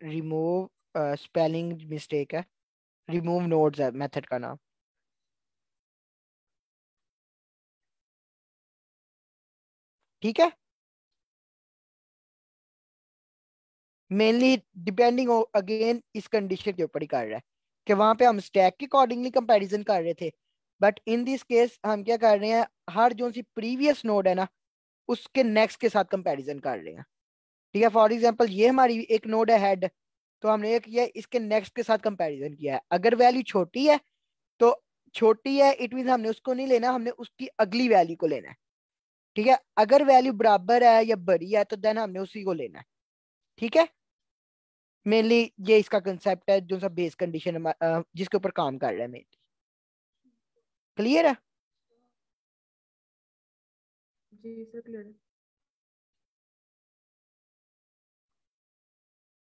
S1: रिमूव स्पेलिंग मिस्टेक है, रिमूव नोड्स है मेथड का नाम, ठीक है। मेनली डिपेंडिंग अगेन इस कंडीशन के ऊपर ही कर रहा है कि वहां पे हम स्टैक के अकॉर्डिंगली कंपैरिजन कर रहे थे, बट इन दिस केस हम क्या कर रहे हैं, हर जो सी प्रीवियस नोड है ना उसके नेक्स्ट के साथ कंपैरिजन कर रहे हैं, ठीक है। फॉर एग्जांपल ये हमारी एक नोड है हेड, तो हमने ये किया इसके नेक्स्ट के साथ कंपैरिजन किया है, अगर वैल्यू छोटी है तो छोटी है इट मीन हमने उसको नहीं लेना, हमने उसकी अगली वैल्यू को लेना है, ठीक है। अगर वैल्यू बराबर है या बड़ी है तो देन हमने उसी को लेना है, ठीक है। मेनली ये इसका कंसेप्ट है जो सा बेस कंडीशन जिसके ऊपर काम कर रहे हैं मेनली, क्लियर है।
S5: जी सर क्लियर है।